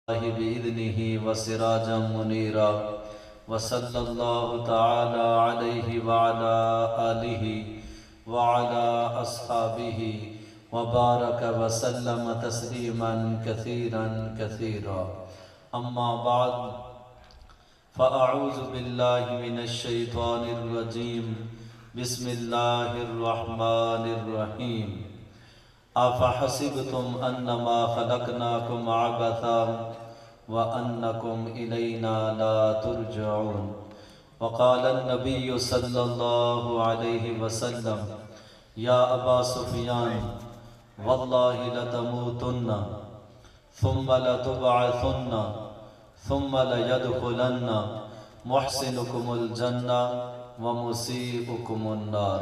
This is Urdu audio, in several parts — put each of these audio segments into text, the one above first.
بإذنه وسراجا منيرا وصلى الله تعالى عليه وعلى آله وعلى أصحابه وبارك وسلم تسليما كثيرا كثيرا أما بعد فأعوذ بالله من الشيطان الرجيم بسم الله الرحمن الرحيم أفحسبتم أنما خلقناكم عبثا وأنكم إلينا لا ترجعون وقال النبي صلى الله عليه وسلم يا أبا سفيان والله لتموتن ثم لتبعثن ثم ليدخلن محسنكم الجنة ومسيئكم النار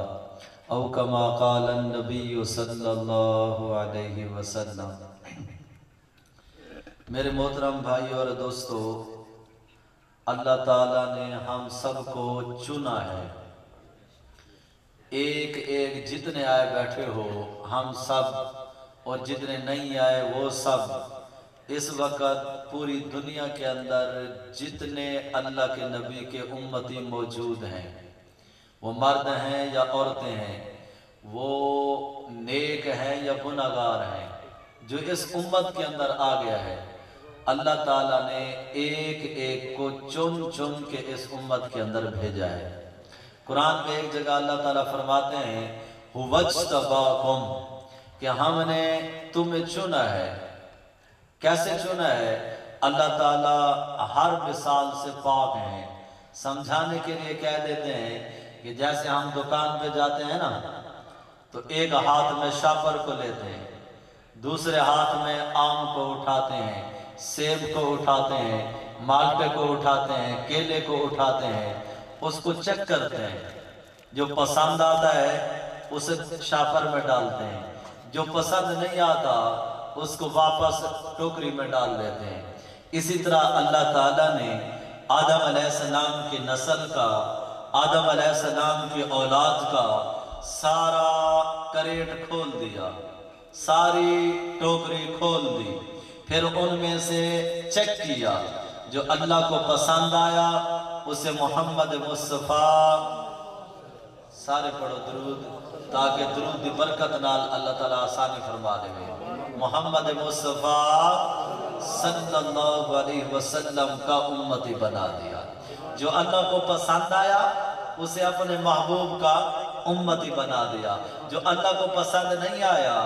او کما قال النبی صلی اللہ علیہ وسلم۔ میرے محترم بھائی اور دوستو، اللہ تعالیٰ نے ہم سب کو چنا ہے۔ ایک ایک جتنے آئے بیٹھے ہو ہم سب، اور جتنے نہیں آئے وہ سب، اس وقت پوری دنیا کے اندر جتنے اللہ کے نبی کے امتی موجود ہیں، وہ مرد ہیں یا عورتیں ہیں، وہ نیک ہیں یا گناہگار ہیں، جو اس امت کے اندر آ گیا ہے، اللہ تعالیٰ نے ایک ایک کو چن چن کے اس امت کے اندر بھیجا ہے۔ قرآن میں ایک جگہ اللہ تعالیٰ فرماتے ہیں وَاجْتَبَاكُمْ، کہ ہم نے تمہیں چنا ہے۔ کیسے چنا ہے؟ اللہ تعالیٰ ہر مثال سے پاک ہیں۔ سمجھانے کے لیے کہہ دیتے ہیں کہ جیسے ہم دکان پہ جاتے ہیں نا، تو ایک ہاتھ میں شاپر کو لیتے ہیں، دوسرے ہاتھ میں آم کو اٹھاتے ہیں، سیب کو اٹھاتے ہیں، مالٹے کو اٹھاتے ہیں، کیلے کو اٹھاتے ہیں، اس کو چیک کرتے ہیں، جو پسند آتا ہے اسے شاپر میں ڈالتے ہیں، جو پسند نہیں آتا اس کو واپس ٹوکری میں ڈال دیتے ہیں۔ اسی طرح اللہ تعالیٰ نے آدم علیہ السلام کی نسل کا، آدم علیہ السلام کی اولاد کا سارا کریٹ کھول دیا، ساری ٹوکری کھول دی، پھر ان میں سے چیک کیا، جو اللہ کو پسند آیا اسے محمد مصطفیٰ، سارے پڑھو درود، تاکہ درود دی برکت نال اللہ تعالیٰ آسانی فرما دے گئے، محمد مصطفیٰ صلی اللہ علیہ وسلم کا امتی بنا دیا۔ جو اللہ کو پسند آیا اسے اپنے محبوب کا امتی بنا دیا، جو اللہ کو پسند نہیں آیا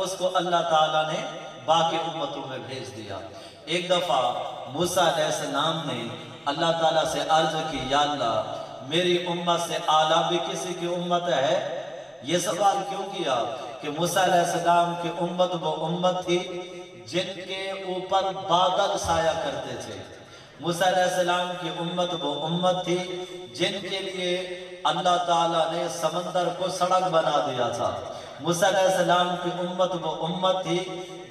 اس کو اللہ تعالیٰ نے باقی امتوں میں بھیج دیا۔ ایک دفعہ موسیٰ علیہ السلام نے اللہ تعالیٰ سے عرض کی، یا اللہ میری امت سے اعلیٰ بھی کسی کی امت ہے؟ یہ سوال کیوں کیا؟ کہ موسیٰ علیہ السلام کی امت وہ امت تھی جن کے اوپر بادل سایہ کرتے تھے۔ موسیٰ علیہ السلام کی امت وہ امت تھی جن کے لیے اللہ تعالیٰ نے سمندر کو سڑک بنا دیا تھا۔ موسیٰ علیہ السلام کی امت وہ امت تھی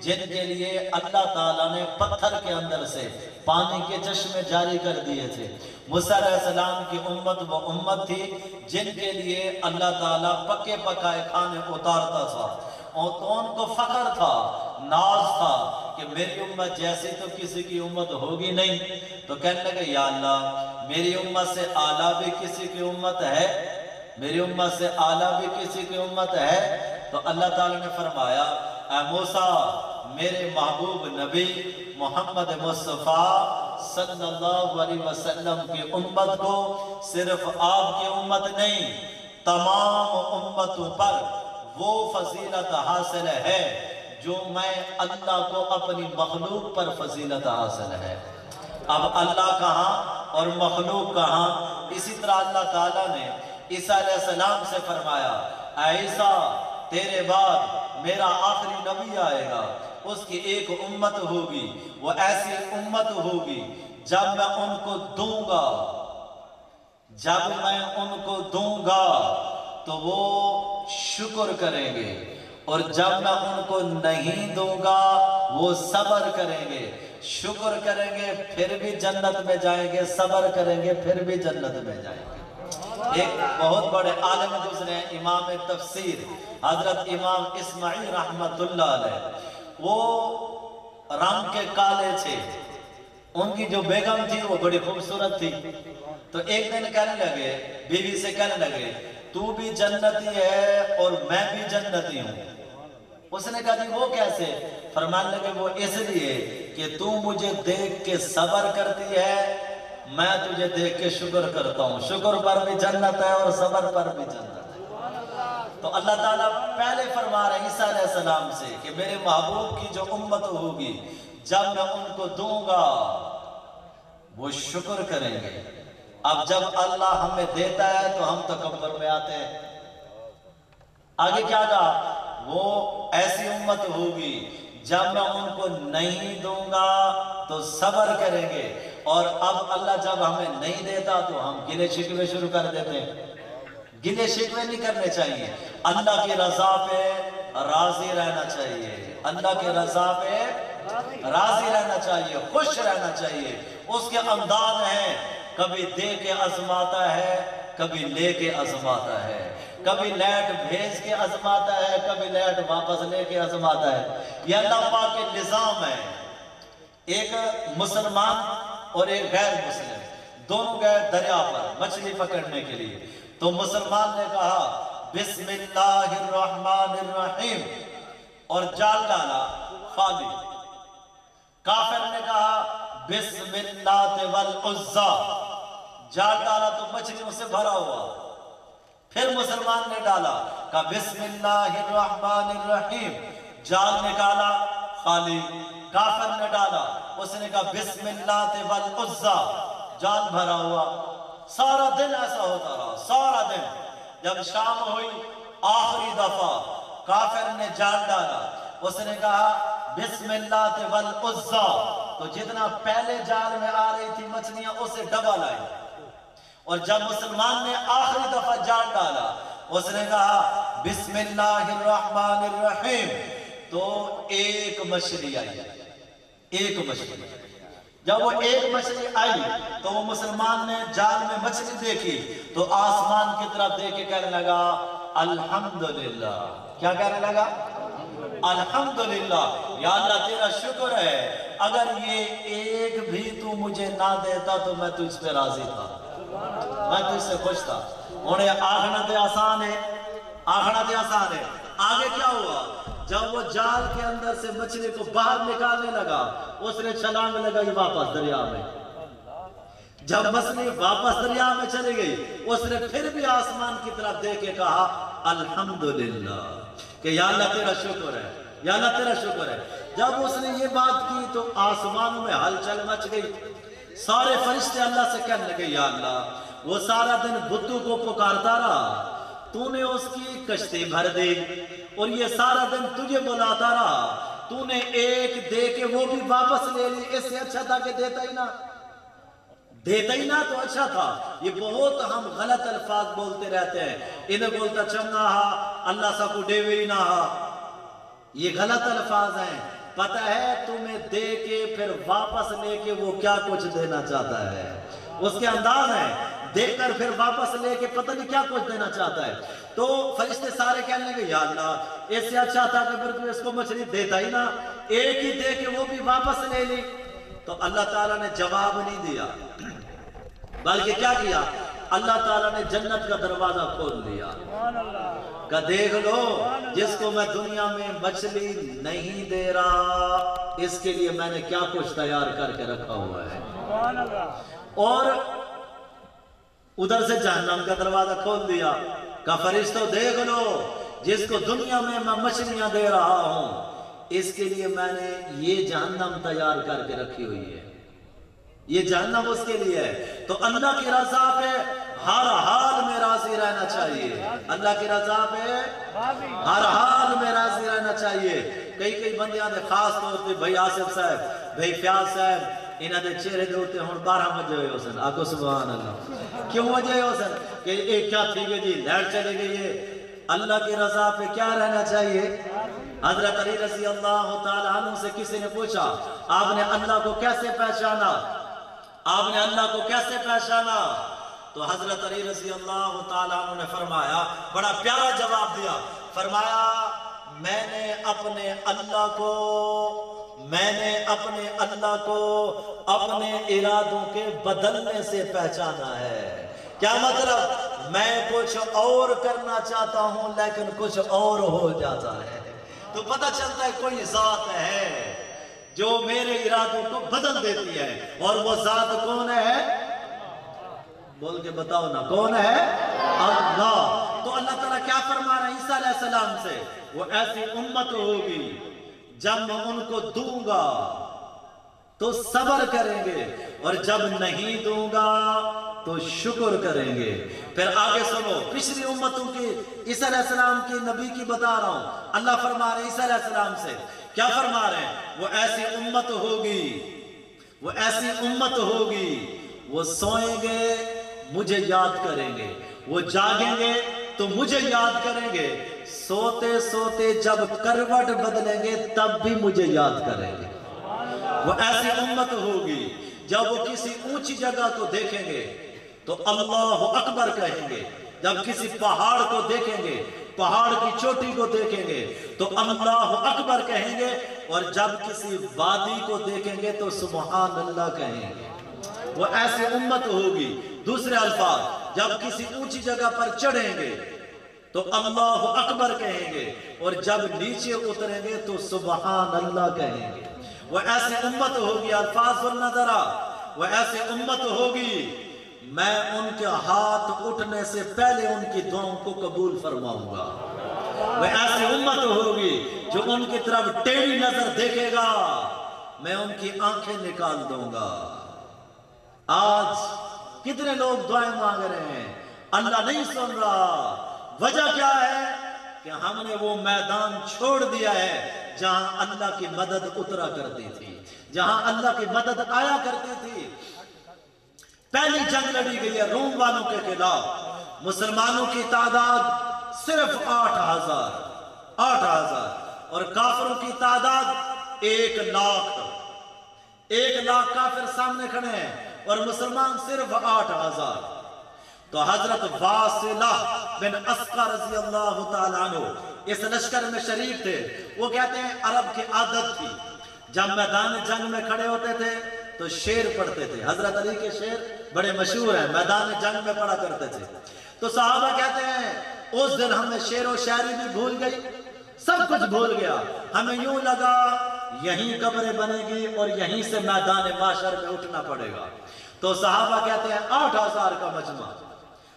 جن کے لیے اللہ تعالیٰ نے پتھر کے اندر سے پانی کے چشمے جاری کر دیے تھے۔ موسیٰ علیہ السلام کی امت وہ امت تھی جن کے لیے اللہ تعالیٰ پکے پکائے کھانے اتارتا تھا، اور تو ان کو فخر تھا، ناز تھا کہ میری امت جیسی تو کسی کی امت ہوگی نہیں۔ تو کہنے لگے، یا اللہ میری امت سے اعلیٰ بھی کسی کی امت ہے؟ میری امت سے اعلیٰ بھی کسی کی امت ہے؟ تو اللہ تعالیٰ نے فرمایا، اے موسیٰ میرے محبوب نبی محمد مصطفیٰ صلی اللہ علیہ وسلم کی امت کو صرف آپ کی امت نہیں، تمام امتوں پر وہ فضیلت حاصل ہے جو میں اللہ کو اپنی مخلوق پر فضیلت حاصل ہے۔ اب اللہ کہاں اور مخلوق کہاں؟ اسی طرح اللہ تعالیٰ نے عیسیٰ علیہ السلام سے فرمایا، اے عیسیٰ تیرے بعد میرا آخری نبی آئے گا، اس کی ایک امت ہوگی، وہ ایسی امت ہوگی جب میں ان کو دوں گا، جب میں ان کو دوں گا تو وہ شکر کریں گے، اور جب میں ان کو نہیں دوں گا وہ صبر کریں گے، شکر کریں گے پھر بھی جنت میں جائیں گے، صبر کریں گے پھر بھی جنت میں جائیں گے۔ ایک بہت بڑے عالم گزرے امام تفسیر حضرت امام اسماعیل رحمت اللہ علیہ، وہ رنگ کے کالے تھے، ان کی جو بیگم تھی وہ بڑی خوبصورت تھی. تو ایک دن کہنے لگے، بیوی سے کہنے لگے تو بھی جنتی ہے اور میں بھی جنتی ہوں. اس نے کہا جی وہ کیسے؟ فرمانے لگے وہ اس لیے کہ تو مجھے دیکھ کے صبر کرتی ہے، میں تجھے دیکھ کے شکر کرتا ہوں. شکر پر بھی جنت ہے اور صبر پر بھی جنت ہے. تو اللہ تعالیٰ پہلے فرما رہے ہیں عیسیٰ علیہ السلام سے کہ میرے محبوب کی جو امت ہوگی جب میں ان کو دوں گا وہ شکر کریں گے. اب جب اللہ ہمیں دیتا ہے تو ہم تکبر میں آتے ہیں. آگے کیا کہا؟ وہ ایسی امت ہوگی جب میں ان کو نہیں دوں گا تو صبر کریں گے. اور اب اللہ جب ہمیں نہیں دیتا تو ہم گلے شکوے شروع کر دیتے ہیں. گلے شکوے نہیں کرنے چاہیے. اللہ کی رضا پہ راضی رہنا چاہیے. اللہ کی رضا پہ راضی رہنا چاہیے، خوش رہنا چاہیے. اس کے انداز ہیں، کبھی دے کے آزماتا ہے، کبھی لے کے آزماتا ہے، کبھی لیٹ بھیج کے آزماتا ہے، کبھی لیٹ واپس لے کے آزماتا ہے. یہ اللہ پاک کے نظام ہے. ایک مسلمان اور ایک غیر مسلم دونوں گئے دریا پر مچھلی پکڑنے کے لیے. تو مسلمان نے کہا بسم اللہ الرحمن الرحیم اور جال ڈالا خالی. کافر نے کہا بسم اللہ والعزا، جال ڈالا تو مچھلیوں سے بھرا ہوا. پھر مسلمان نے ڈالا، کہا بسم اللہ الرحمن الرحیم، جال نکالا خالی. کافر نے ڈالا، اس نے کہا بسم اللہ والعزا، جال بھرا ہوا. سارا دن ایسا ہوتا رہا، سارا دن. جب شام ہوئی آخری دفعہ کافر نے جال ڈالا، اس نے کہا بسم اللہ والعزا، تو جتنا پہلے جال میں آ رہی تھی مچھلیاں اسے ڈبل آئی. اور جب مسلمان نے آخری دفعہ جال ڈالا اس نے کہا بسم اللہ الرحمن الرحیم، تو ایک مچھلی آئی. ایک مچھلی. جب وہ ایک مچھلی آئی تو وہ مسلمان نے جال میں مچھلی دیکھی تو آسمان کی طرف دیکھ کے کہنے لگا الحمدللہ. کیا کہنے لگا؟ الحمدللہ. یا اللہ تیرا شکر ہے، اگر یہ ایک بھی تو مجھے نہ دیتا تو میں تجھ پہ راضی تھا، میں تجھ سے خوش تھا. انہیں آخنا تے آسان ہے، آخنا تے آسان ہے. آگے کیا ہوا؟ جب وہ جال کے اندر سے مچھلی کو باہر نکالنے لگا اس نے چھلانگ لگائی واپس دریا میں. جب مچھلی واپس دریا میں چلی گئی اس نے پھر بھی آسمان کی طرف دیکھ کے کہا الحمدللہ، کہ یا اللہ تیرا شکر ہے، یا اللہ تیرا شکر ہے. جب اس نے یہ بات کی تو آسمانوں میں ہلچل مچ گئی. سارے فرشتے اللہ سے کہنے لگے یا اللہ وہ سارا دن بتوں کو پکارتا رہا، تو نے اس کی کشتی بھر دی اور یہ سارا دن تجھے بلاتا رہا، تو نے ایک دے کے وہ بھی واپس لے لی. اس سے اچھا تھا کہ دیتا ہی نہ، دیتا ہی نہ تو اچھا تھا. یہ بہت ہم غلط الفاظ بولتے رہتے ہیں. انہیں بولتا چنگا ہا اللہ سا کو دے وی نہ ہا، یہ غلط الفاظ ہیں. پتہ ہے تمہیں دے کے پھر واپس لے کے وہ کیا کچھ دینا چاہتا ہے. اس کے انداز ہے، دے کر پھر واپس لے کے پتہ نہیں کیا کچھ دینا چاہتا ہے. تو فرشتے سارے کہنے لگے یا اللہ اس سے اچھا تھا کہ پھر تو اس کو مچھلی دیتا ہی نہ، ایک ہی دے کے وہ بھی واپس لے لی. تو اللہ تعالیٰ نے جواب نہیں دیا، بلکہ کیا کیا؟ اللہ تعالیٰ نے جنت کا دروازہ کھول دیا کہ دیکھ لو جس کو میں دنیا میں مچھلی نہیں دے رہا اس کے لیے میں نے کیا کچھ تیار کر کے رکھا ہوا ہے. اور ادھر سے جہنم کا دروازہ کھول دیا کہ فرشتوں دیکھ لو جس کو دنیا میں میں مچھلیاں دے رہا ہوں اس کے لیے میں نے یہ جہنم تیار کر کے رکھی ہوئی ہے، یہ جہنم اس کے لیے ہے. تو اللہ کی رضا پہ ہر حال میں راضی رہنا چاہیے، اللہ کی رضا پہ ہر حال میں راضی رہنا چاہیے. کئی بندیاں نے خاص طور پہ بھائی آصف صاحب، بھائی فیاض صاحب، انہاں دے چہرے دے ہوتے ہون 12 بجے ہوئے ہو سن. آکو سبحان اللہ. کیوں وجہ ہو سن کہ ایک کیا تھی گئی جی لائٹ چلے گئی ہے. اللہ کی رضا پہ کیا رہنا چاہیے. حضرت علی رضی اللہ تعالیٰ عنہ سے کسی نے پوچھا آپ نے اللہ کو کیسے پہچانا، آپ نے اللہ کو کیسے پہچانا؟ تو حضرت علی رضی اللہ تعالیٰ عنہ نے فرمایا، بڑا پیارا جواب دیا، فرمایا میں نے اپنے اللہ کو میں نے اپنے اللہ کو اپنے ارادوں کے بدلنے سے پہچانا ہے۔ کیا مطلب؟ میں کچھ اور کرنا چاہتا ہوں لیکن کچھ اور ہو جاتا ہے۔ تو پتہ چلتا ہے کوئی ذات ہے جو میرے ارادوں کو بدل دیتی ہے، اور وہ ذات کون ہے؟ بول کے بتاؤ نا، کون ہے؟ اللہ۔ تو اللہ تعالیٰ کیا فرما رہا ہے عیسیٰ علیہ السلام سے؟ وہ ایسی امت ہوگی جب میں ان کو دوں گا تو صبر کریں گے، اور جب نہیں دوں گا تو شکر کریں گے۔ پھر آگے سنو، پچھلی امتوں کی عیسیٰ علیہ السلام کی نبی کی بتا رہا ہوں۔ اللہ فرما رہے ہیں عیسیٰ علیہ السلام سے، کیا فرما رہے ہیں؟ وہ ایسی امت ہوگی، وہ ایسی امت ہوگی، وہ سوئیں گے مجھے یاد کریں گے، وہ جاگیں گے تو مجھے یاد کریں گے، سوتے سوتے جب کروٹ بدلیں گے تب بھی مجھے یاد کریں گے۔ وہ ایسی امت ہوگی جب وہ کسی اونچی جگہ کو دیکھیں گے تو اللہ اکبر کہیں گے، جب کسی پہاڑ کو دیکھیں گے، پہاڑ کی چوٹی کو دیکھیں گے تو اللہ اکبر کہیں گے، اور جب کسی وادی کو دیکھیں گے تو سبحان اللہ کہیں گے۔ وہ ایسی امت ہوگی، دوسرے الفاظ، جب کسی اونچی جگہ پر چڑھیں گے تو اللہ اکبر کہیں گے، اور جب نیچے اتریں گے تو سبحان اللہ کہیں گے۔ وہ ایسی امت ہوگی، الفاظ سننا ذرا، وہ ایسی امت ہوگی میں ان کے ہاتھ اٹھنے سے پہلے ان کی دعاؤں کو قبول فرماؤں گا۔ وہ ایسی امت ہوگی جو ان کی طرف ٹیڑھی نظر دیکھے گا، میں ان کی آنکھیں نکال دوں گا۔ آج کتنے لوگ دعائیں مانگ رہے ہیں، اللہ نہیں سن رہا۔ وجہ کیا ہے؟ کہ ہم نے وہ میدان چھوڑ دیا ہے جہاں اللہ کی مدد اترا کرتی تھی، جہاں اللہ کی مدد آیا کرتی تھی۔ پہلی جنگ لڑی گئی ہے روم والوں کے خلاف، مسلمانوں کی تعداد صرف 8,000 اور کافروں کی تعداد 1,00,000۔ 1,00,000 کافر سامنے کھڑے ہیں اور مسلمان صرف 8,000۔ تو حضرت واصلہ بن اسقع رضی اللہ تعالیٰ عنہ اس لشکر میں شریک تھے۔ وہ کہتے ہیں عرب کی عادت تھی جب میدان جنگ میں کھڑے ہوتے تھے تو شعر پڑھتے تھے۔ حضرت علی کے شعر بڑے مشہور ہیں، میدان جنگ میں پڑھا کرتے تھے۔ تو صحابہ کہتے ہیں اس دن ہمیں شعر و شاعری بھی بھول گئی، سب کچھ بھول گیا، ہمیں یوں لگا یہیں قبر بنے گی اور یہیں سے میدان معاشر میں اٹھنا پڑے گا۔ تو صحابہ کہتے ہیں 8,000 کا مجمع۔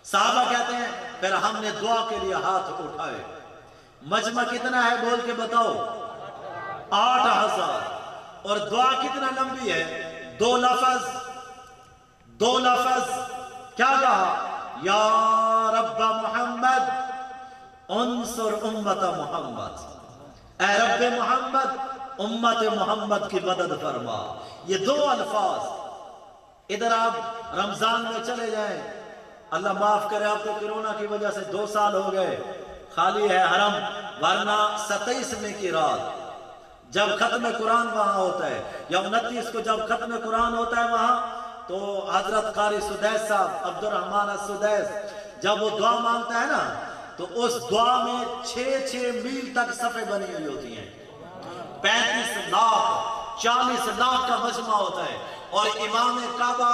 صحابہ کہتے ہیں پھر ہم نے دعا کے لیے ہاتھ اٹھائے۔ مجمع کتنا ہے بول کے بتاؤ؟ 8,000۔ اور دعا کتنا لمبی ہے؟ 2 لفظ کیا کہا؟ یا رب محمد انصر امت محمد، اے رب محمد امت محمد کی مدد فرما۔ یہ 2 الفاظ۔ ادھر آپ رمضان میں چلے جائیں، اللہ معاف کرے آپ کو کرونا کی وجہ سے 2 سال ہو گئے خالی ہے حرم، ورنہ 27ویں کی رات جب ختم قرآن وہاں ہوتا ہے، یا 29 کو جب ختم قرآن ہوتا ہے وہاں، تو حضرت قاری سدیس صاحب عبد الرحمن السدیس جب وہ دعا مانگتا ہے نا تو اس دعا میں 6 میل تک صفیں بنی ہوئی ہوتی ہیں، 35 لاکھ 40 لاکھ کا مجمع ہوتا ہے، اور امام کعبہ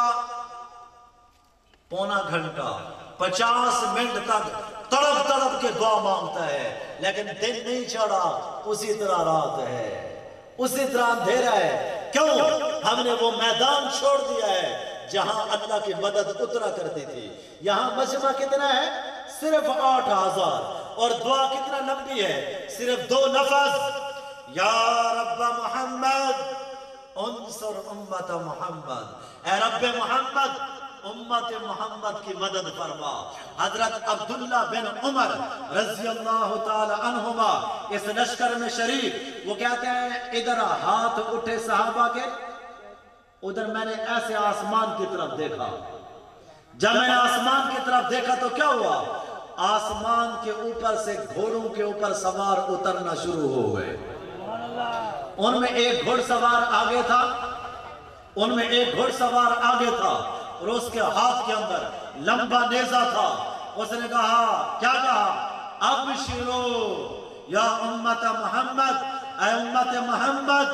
پونا گھنٹہ 50 منٹ تک تڑپ تڑپ کے دعا مانگتا ہے، لیکن دن نہیں چڑھا، اسی طرح رات ہے، اسی طرح اندھیرا ہے۔ کیوں؟ ہم نے وہ میدان چھوڑ دیا ہے جہاں اللہ کی مدد اترا کرتی تھی۔ یہاں مجمع کتنا ہے؟ صرف 8,000۔ اور دعا کتنا لمبی ہے؟ صرف 2 لفظ، یا رب محمد انصر امت محمد، اے رب محمد امت محمد کی مدد فرما۔ حضرت عبداللہ بن عمر رضی اللہ تعالی عنہما اس لشکر میں شریک، وہ کہتے ہیں ادھر ہاتھ اٹھے صحابہ کے، ادھر میں نے ایسے آسمان کی طرف دیکھا۔ جب میں نے آسمان کی طرف دیکھا تو کیا ہوا؟ آسمان کے اوپر سے گھوڑوں کے اوپر سوار اترنا شروع ہو گئے۔ ان میں ایک گھوڑ سوار آگے تھا، اور اس کے ہاتھ کے اندر لمبا نیزہ تھا۔ اس نے کہا، کیا کہا؟ ابشرو یا امت محمد، اے امت محمد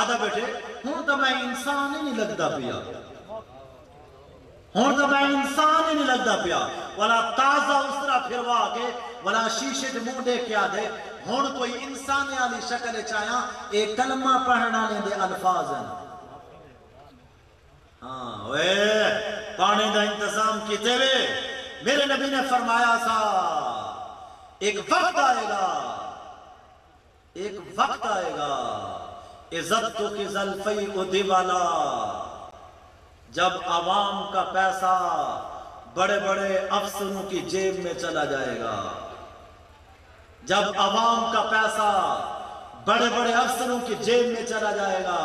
آدھا بیٹھے ہوں تو میں انسان ہی نہیں لگتا پیا، ہوں تو میں انسان ہی نہیں لگتا پیا، والا تازہ اس طرح پھروا کے والا شیشے جو منہ دیکھ کے آدھے ہوں کوئی انسان والی شکل چاہیاں ایک کلمہ پڑھنا لیں دے الفاظ ہیں۔ ہاں وے پانی دا انتظام کیتے ہوئے میرے نبی نے فرمایا تھا ایک وقت آئے گا، ایک وقت آئے گا عزت تو کی زلفی ادھی والا، جب عوام کا پیسہ بڑے بڑے افسروں کی جیب میں چلا جائے گا، جب عوام کا پیسہ بڑے بڑے افسروں کی جیب میں چلا جائے گا،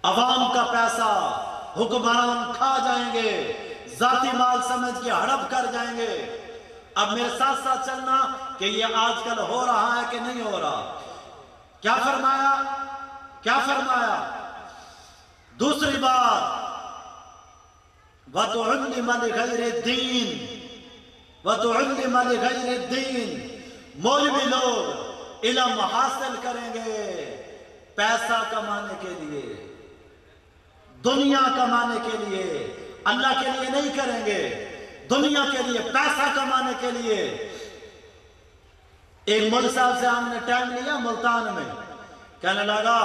عوام کا پیسہ حکمران کھا جائیں گے، ذاتی مال سمجھ کے ہڑپ کر جائیں گے۔ اب میرے ساتھ ساتھ چلنا کہ یہ آج کل ہو رہا ہے کہ نہیں ہو رہا۔ کیا فرمایا؟ کیا فرمایا؟ دوسری بات وَتُعُلِّمَ لِغَيْرِ الدِّينِ وَتُعُلِّمَ لِغَيْرِ الدِّينِ مولوی لوگ علم حاصل کریں گے پیسہ کمانے کے لیے، دنیا کمانے کے لیے، اللہ کے لیے نہیں کریں گے، دنیا کے لیے، پیسہ کمانے کے لیے۔ ایک مول صاحب سے ہم نے ٹائم لیا ملتان میں، کہنے لگا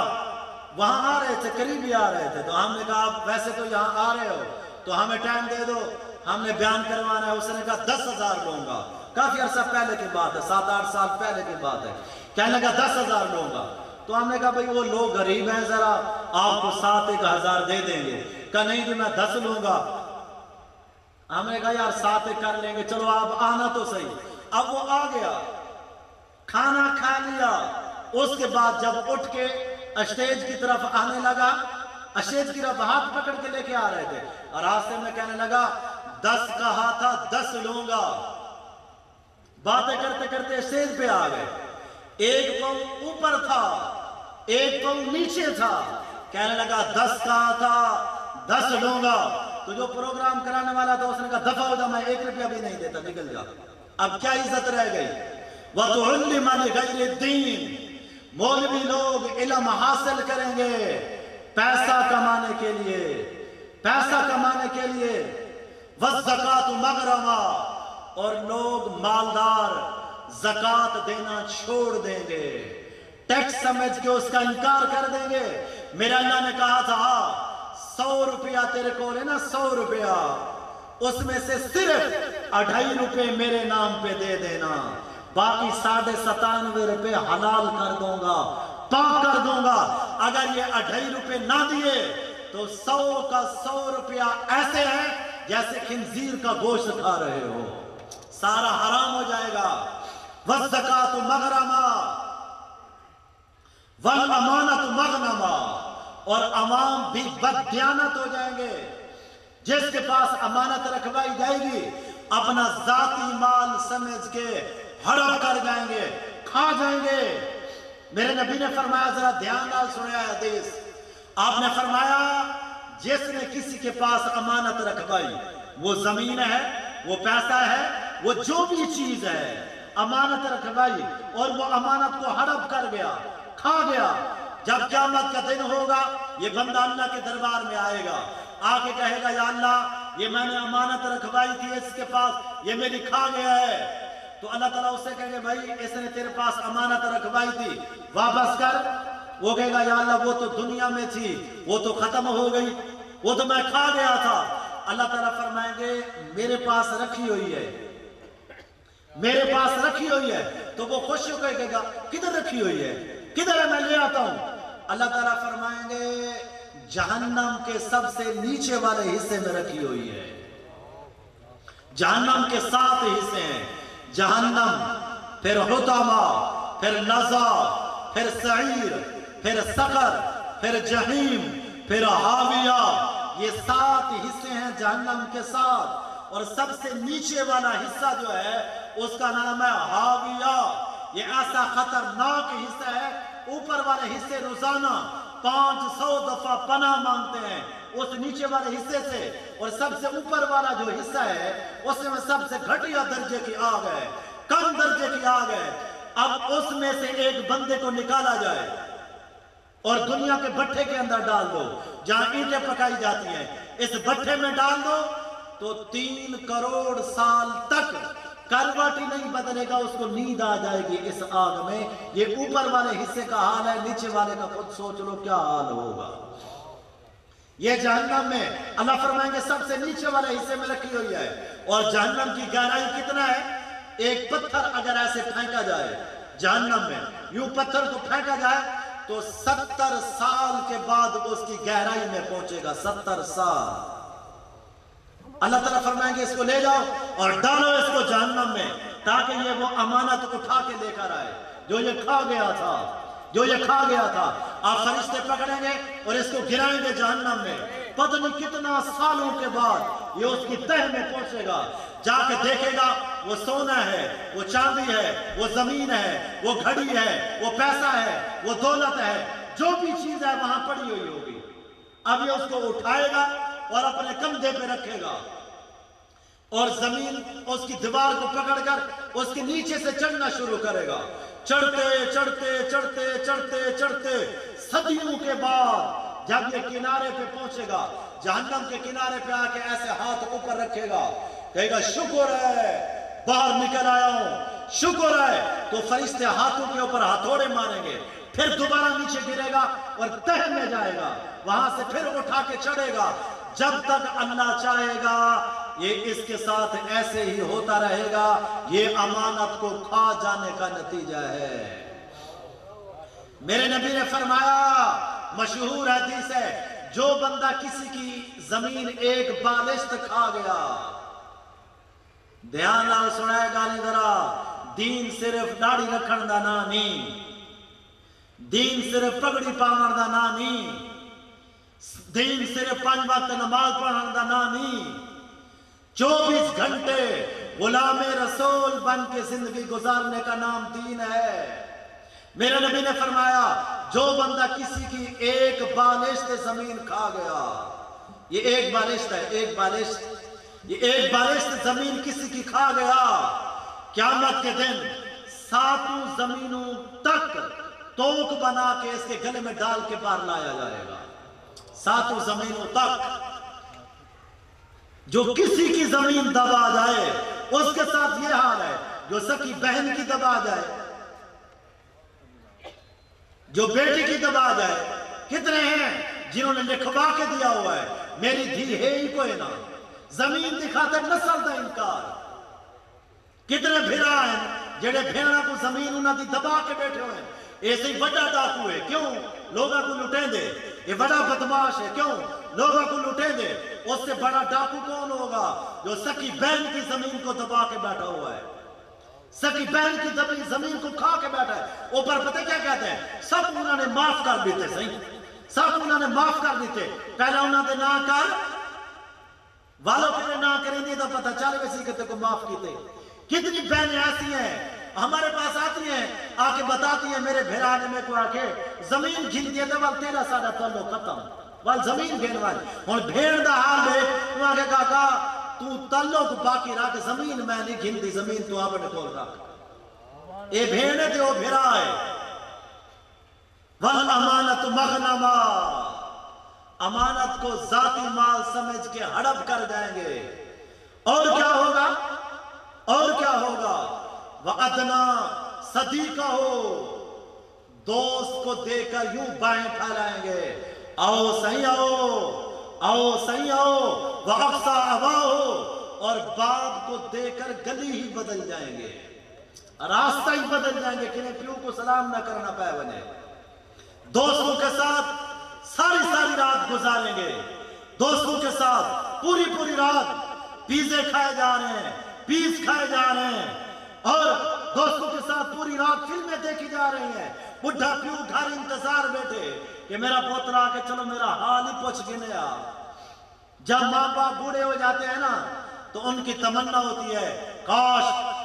وہاں آ رہے تھے، قریبی آ رہے تھے، تو ہم نے کہا آپ ویسے تو یہاں آ رہے ہو تو ہمیں ٹائم دے دو، ہم نے بیان کروانا ہے۔ اس نے کہا 10,000 لوں گا، کافی عرصہ پہلے کی بات ہے، 7-8 سال پہلے کی بات ہے، کہنے لگا 10,000 لوں گا۔ تو ہم نے کہا بھئی وہ لوگ غریب ہیں، ذرا آپ کو 7-1 دے دیں گے۔ کہا نہیں جی میں 10 لوں گا۔ ہم نے کہا یار 7 کر لیں گے، چلو آپ آنا تو صحیح۔ اب وہ آ گیا، کھانا کھا لیا، اس کے بعد جب اٹھ کے اسٹیج کی طرف آنے لگا، اسٹیج کی طرف ہاتھ پکڑ کے لے کے آ رہے تھے، اور راستے میں کہنے لگا 10 کہا تھا 10 لوں گا۔ باتیں کرتے کرتے اسٹیج پہ آ گئے، ایک پاؤں اوپر تھا، ایک پاؤں نیچے تھا، کہنے لگا 10 کہا تھا 10 لوں گا۔ تو جو پروگرام کرانے والا تھا اس نے کہا دفع ہو جا، میں 1 روپیہ بھی نہیں دیتا، نکل جا۔ اب کیا عزت رہ گئی؟ وَتُعُلِّمَ لِغَيْرِ الدِّينِ مولوی لوگ علم حاصل کریں گے پیسہ کمانے کے لیے، پیسہ کمانے کے لیے۔ وَالزَّكَاةُ مَغْرَمًا اور لوگ مالدار زکوٰۃ دینا چھوڑ دیں گے، ٹیکس سمجھ کے اس کا انکار کر دیں گے۔ میرے اللہ نے کہا تھا 100 روپیہ تیرے کو ہے نا، 100 روپیہ اس میں سے صرف 2.5 روپے میرے نام پہ دے دینا، باقی 97.5 روپے حلال کر دوں گا، پاک کر دوں گا۔ اگر یہ 2.5 روپے نہ دیے تو 100 کا 100 روپیہ ایسے ہے جیسے خنزیر کا گوشت کھا رہے ہو، سارا حرام ہو جائے گا۔ وَالزَّكَاةُ مَغْرَمًا وَالْأَمَانَةُ مَغْنَمًا اور عوام بھی بددیانت ہو جائیں گے۔ جس کے پاس امانت رکھوائی جائے گی اپنا ذاتی مال سمجھ کے ہڑپ کر جائیں گے، کھا جائیں گے۔ میرے نبی نے فرمایا، ذرا دھیان نال سنیا حدیث، آپ نے فرمایا جس نے کسی کے پاس امانت رکھوائی، وہ زمین ہے، وہ پیسہ ہے، وہ جو بھی چیز ہے، امانت رکھوائی اور وہ امانت کو ہڑپ کر گیا، کھا گیا، جب قیامت کا دن ہوگا یہ بندہ اللہ کے دربار میں آئے گا، آگے کہے گا یا اللہ یہ میں نے امانت رکھوائی تھی اس کے پاس، یہ میری کھا گیا ہے۔ تو اللہ تعالیٰ اس سے کہے گا بھائی اس نے تیرے پاس امانت رکھوائی تھی واپس کر۔ وہ کہے گا یا اللہ وہ تو دنیا میں تھی، وہ تو ختم ہو گئی، وہ تو میں کھا گیا تھا۔ اللہ تعالیٰ فرمائیں گے میرے پاس رکھی ہوئی ہے، میرے پاس رکھی ہوئی ہے۔ تو وہ خوش ہو کے کہے گا کدھر رکھی ہوئی ہے، کدھر ہے، میں لے آتا ہوں۔ اللہ تعالیٰ فرمائیں گے جہنم کے سب سے نیچے والے حصے میں رکھی ہوئی ہے۔ جہنم کے 7 حصے ہیں، جہنم، پھر حطمہ، پھر لظہ، پھر سعیر، پھر سقر، پھر جہیم، پھر حاویہ۔ یہ 7 حصے ہیں جہنم کے 7، اور سب سے نیچے والا حصہ جو ہے اس کا نام ہے حاویہ۔ یہ ایسا خطرناک حصہ ہے، اوپر والے حصے روزانہ 500 دفعہ پناہ مانگتے ہیں اس نیچے والے حصے سے، اور سب سے اوپر والا جو حصہ ہے اس میں سب سے گھٹیا درجے کی آگ ہے، کم درجے کی آگ ہے۔ اب اس میں سے ایک بندے کو نکالا جائے، اور دنیا کے بھٹے کے اندر ڈال دو جہاں اینٹیں پکائی جاتی ہیں، اس بھٹے میں ڈال دو تو 3 کروڑ سال تک کروٹ ہی نہیں بدلے گا، اس کو نیند آ جائے گی اس آگ میں۔ یہ اوپر والے حصے کا حال ہے، نیچے والے کا خود سوچ لو کیا حال ہوگا۔ یہ جہنم میں اللہ فرمائیں گے سب سے نیچے والے حصے میں رکھی ہوئی ہے، اور جہنم کی گہرائی کتنا ہے؟ ایک پتھر اگر ایسے پھینکا جائے جہنم میں، یوں پتھر کو پھینکا جائے تو 70 سال کے بعد اس کی گہرائی میں پہنچے گا، 70 سال۔ اللہ تعالیٰ فرمائیں گے اس کو لے جاؤ اور ڈالو اس کو جہنم میں، تاکہ یہ وہ امانت اٹھا کے لے کر آئے جو یہ کھا گیا تھا، جو یہ کھا گیا تھا۔ آپ فرشتے پکڑیں گے اور اس کو گرائیں گے جہنم میں، پتہ نہیں کتنا سالوں کے بعد یہ اس کی تہ میں پہنچے گا، جا کے دیکھے گا وہ سونا ہے، وہ چاندی ہے، وہ زمین ہے، وہ گھڑی ہے، وہ پیسہ ہے، وہ دولت ہے، جو بھی چیز ہے وہاں پڑی ہوئی ہوگی۔ اب یہ اس کو اٹھائے گا اور اپنے کندھے پہ رکھے گا، اور زمین اس کی دیوار کو پکڑ کر اس کے نیچے سے چڑھنا شروع کرے گا۔ چڑھتے چڑھتے چڑھتے چڑھتے چڑھتے صدیوں کے بعد جب یہ کنارے پہ پہنچے گا، جہنم کے کنارے پہ آ کے ایسے ہاتھ اوپر رکھے گا، کہے گا شکر ہے باہر نکل آیا ہوں، شکر ہے۔ تو فرشتے ہاتھوں کے اوپر ہتھوڑے ماریں گے، پھر دوبارہ نیچے گرے گا اور تہ میں جائے گا، وہاں سے پھر اٹھا کے چڑھے گا، جب تک اللہ چاہے گا یہ اس کے ساتھ ایسے ہی ہوتا رہے گا۔ یہ امانت کو کھا جانے کا نتیجہ ہے۔ میرے نبی نے فرمایا، مشہور حدیث ہے، جو بندہ کسی کی زمین ایک بالشت کھا گیا، دھیان نال سنائے گالی ذرا، دین صرف داڑھی رکھن دا نا نہیں، دین صرف پگڑی پاون دا نا نہیں، دین صرف 5 وقت نماز پڑھن دا نا نہیں، 24 گھنٹے غلام رسول بن کے زندگی گزارنے کا نام دین ہے۔ میرے نبی نے فرمایا، جو بندہ کسی کی ایک بالشت زمین کھا گیا، یہ ایک بالشت ہے، ایک بالشت، یہ ایک بالشت زمین کسی کی کھا گیا، قیامت کے دن 7 زمینوں تک توق بنا کے اس کے گلے میں ڈال کے باہر لایا جائے گا، 7 زمینوں تک۔ جو کسی کی زمین دبا جائے اس کے ساتھ یہ حال ہے، جو سکی بہن کی دبا جائے، جو بیٹی کی دبا جائے۔ کتنے ہیں جنہوں نے لکھوا کے دیا ہوا ہے میری دھی ہے ہی کوئی نہ، زمین دکھاتے نسل دا انکار۔ کتنے بھیرا ہیں جڑے بھیڑا کو زمین انہاں دی دبا کے بیٹھے ہوئے ہیں۔ ایسے ہی بڑا ڈاکو ہے، کیوں؟ لوگاں کو لٹیں دے۔ یہ بڑا بدماش ہے، کیوں؟ لوگاں کو لٹیں دے۔ اس سے بڑا ڈاکو کون ہوگا؟ جو سکی بہن کی زمین کو دبا کے بیٹھا ہوا ہے، سکی بہن کی زمین کو کھا کے بیٹھا ہے۔ اوپر پتہ کیا کہتے ہیں؟ سب انہوں نے معاف کر دیتے، صحیح، سب انہوں نے معاف کر دیتے۔ پہلے انہوں نے نہ کر والوں کے نہ کریں دی تو پتہ چل ویسی کہ کو معاف کیتے۔ کتنی بہنیں ایسی ہیں ہمارے پاس آتی ہیں، آ کے بتاتی ہیں، میرے بھیرا نے میں کو آ کے زمین گھن دیے تو وال تیرا ساڑا تلو ختم، وال زمین گھن والی اور بھیڑ دا حال ہے۔ تو آگے کہا تو تلو کو باقی رکھ، زمین میں نہیں گھن دی، زمین تو آبنے کھول رکھ۔ اے بھیڑے تھے وہ بھیرا ہے۔ والامانت مغنما، امانت کو ذاتی مال سمجھ کے ہڑپ کر جائیں گے۔ اور کیا ہوگا؟ اور کیا ہوگا؟ وَأَدْنَا صدیقہ ہو، دوست کو دے کر یوں بائیں پھیلائیں گے، آؤ صحیح آؤ، آؤ صحیح آؤ۔ وَأَقْصَى أَبَاهُ، اور باپ کو دے کر گلی ہی بدل جائیں گے، راستہ ہی بدل جائیں گے، کنہیں پیوں کو سلام نہ کرنا پائے بنے۔ دوستوں کے ساتھ ساری رات گزاریں گے، دوستوں کے ساتھ پوری رات پیزے کھائے جا رہے ہیں، پیس کھائے جا رہے ہیں، اور دوستوں کے ساتھ پوری رات فلمیں دیکھی جا رہی ہیں۔ بڈھا پیو گھر انتظار بیٹھے کہ میرا پوترا آ کے چلو میرا حال ہی پوچھ گنے آ۔ جب ماں باپ بوڑھے ہو جاتے ہیں نا تو ان کی تمنا ہوتی ہے کاش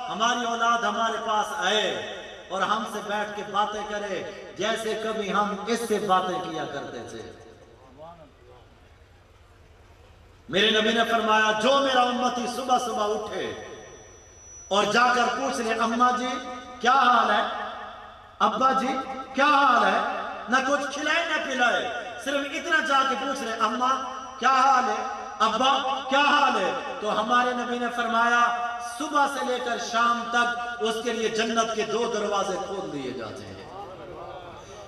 ہماری اولاد ہمارے پاس آئے اور ہم سے بیٹھ کے باتیں کرے جیسے کبھی ہم اس سے باتیں کیا کرتے تھے۔ میرے نبی نے فرمایا، جو میرا امتی صبح اٹھے اور جا کر پوچھ لے اماں جی کیا حال ہے، ابا جی کیا حال ہے، نہ کچھ کھلائے نہ پلائے، صرف اتنا جا کے پوچھ رہے اماں کیا حال ہے، ابا کیا حال ہے؟ تو ہمارے نبی نے فرمایا صبح سے لے کر شام تک اس کے لیے جنت کے 2 دروازے کھول دیے جاتے ہیں۔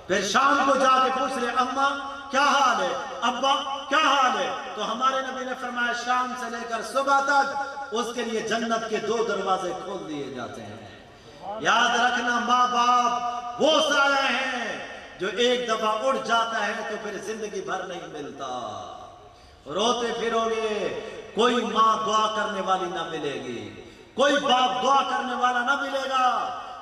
پھر شام کو جا کے پوچھ رہے اماں کیا حال ہے، ابا کیا حال ہے؟ تو ہمارے نبی نے فرمایا شام سے لے کر صبح تک اس کے لیے جنت کے 2 دروازے کھول دیے جاتے ہیں۔ یاد رکھنا ماں باپ وہ سایہ ہیں جو ایک دفعہ اڑ جاتا ہے تو پھر زندگی بھر نہیں ملتا، روتے پھرو گے، کوئی ماں دعا کرنے والی نہ ملے گی، کوئی باپ دعا کرنے والا نہ ملے گا،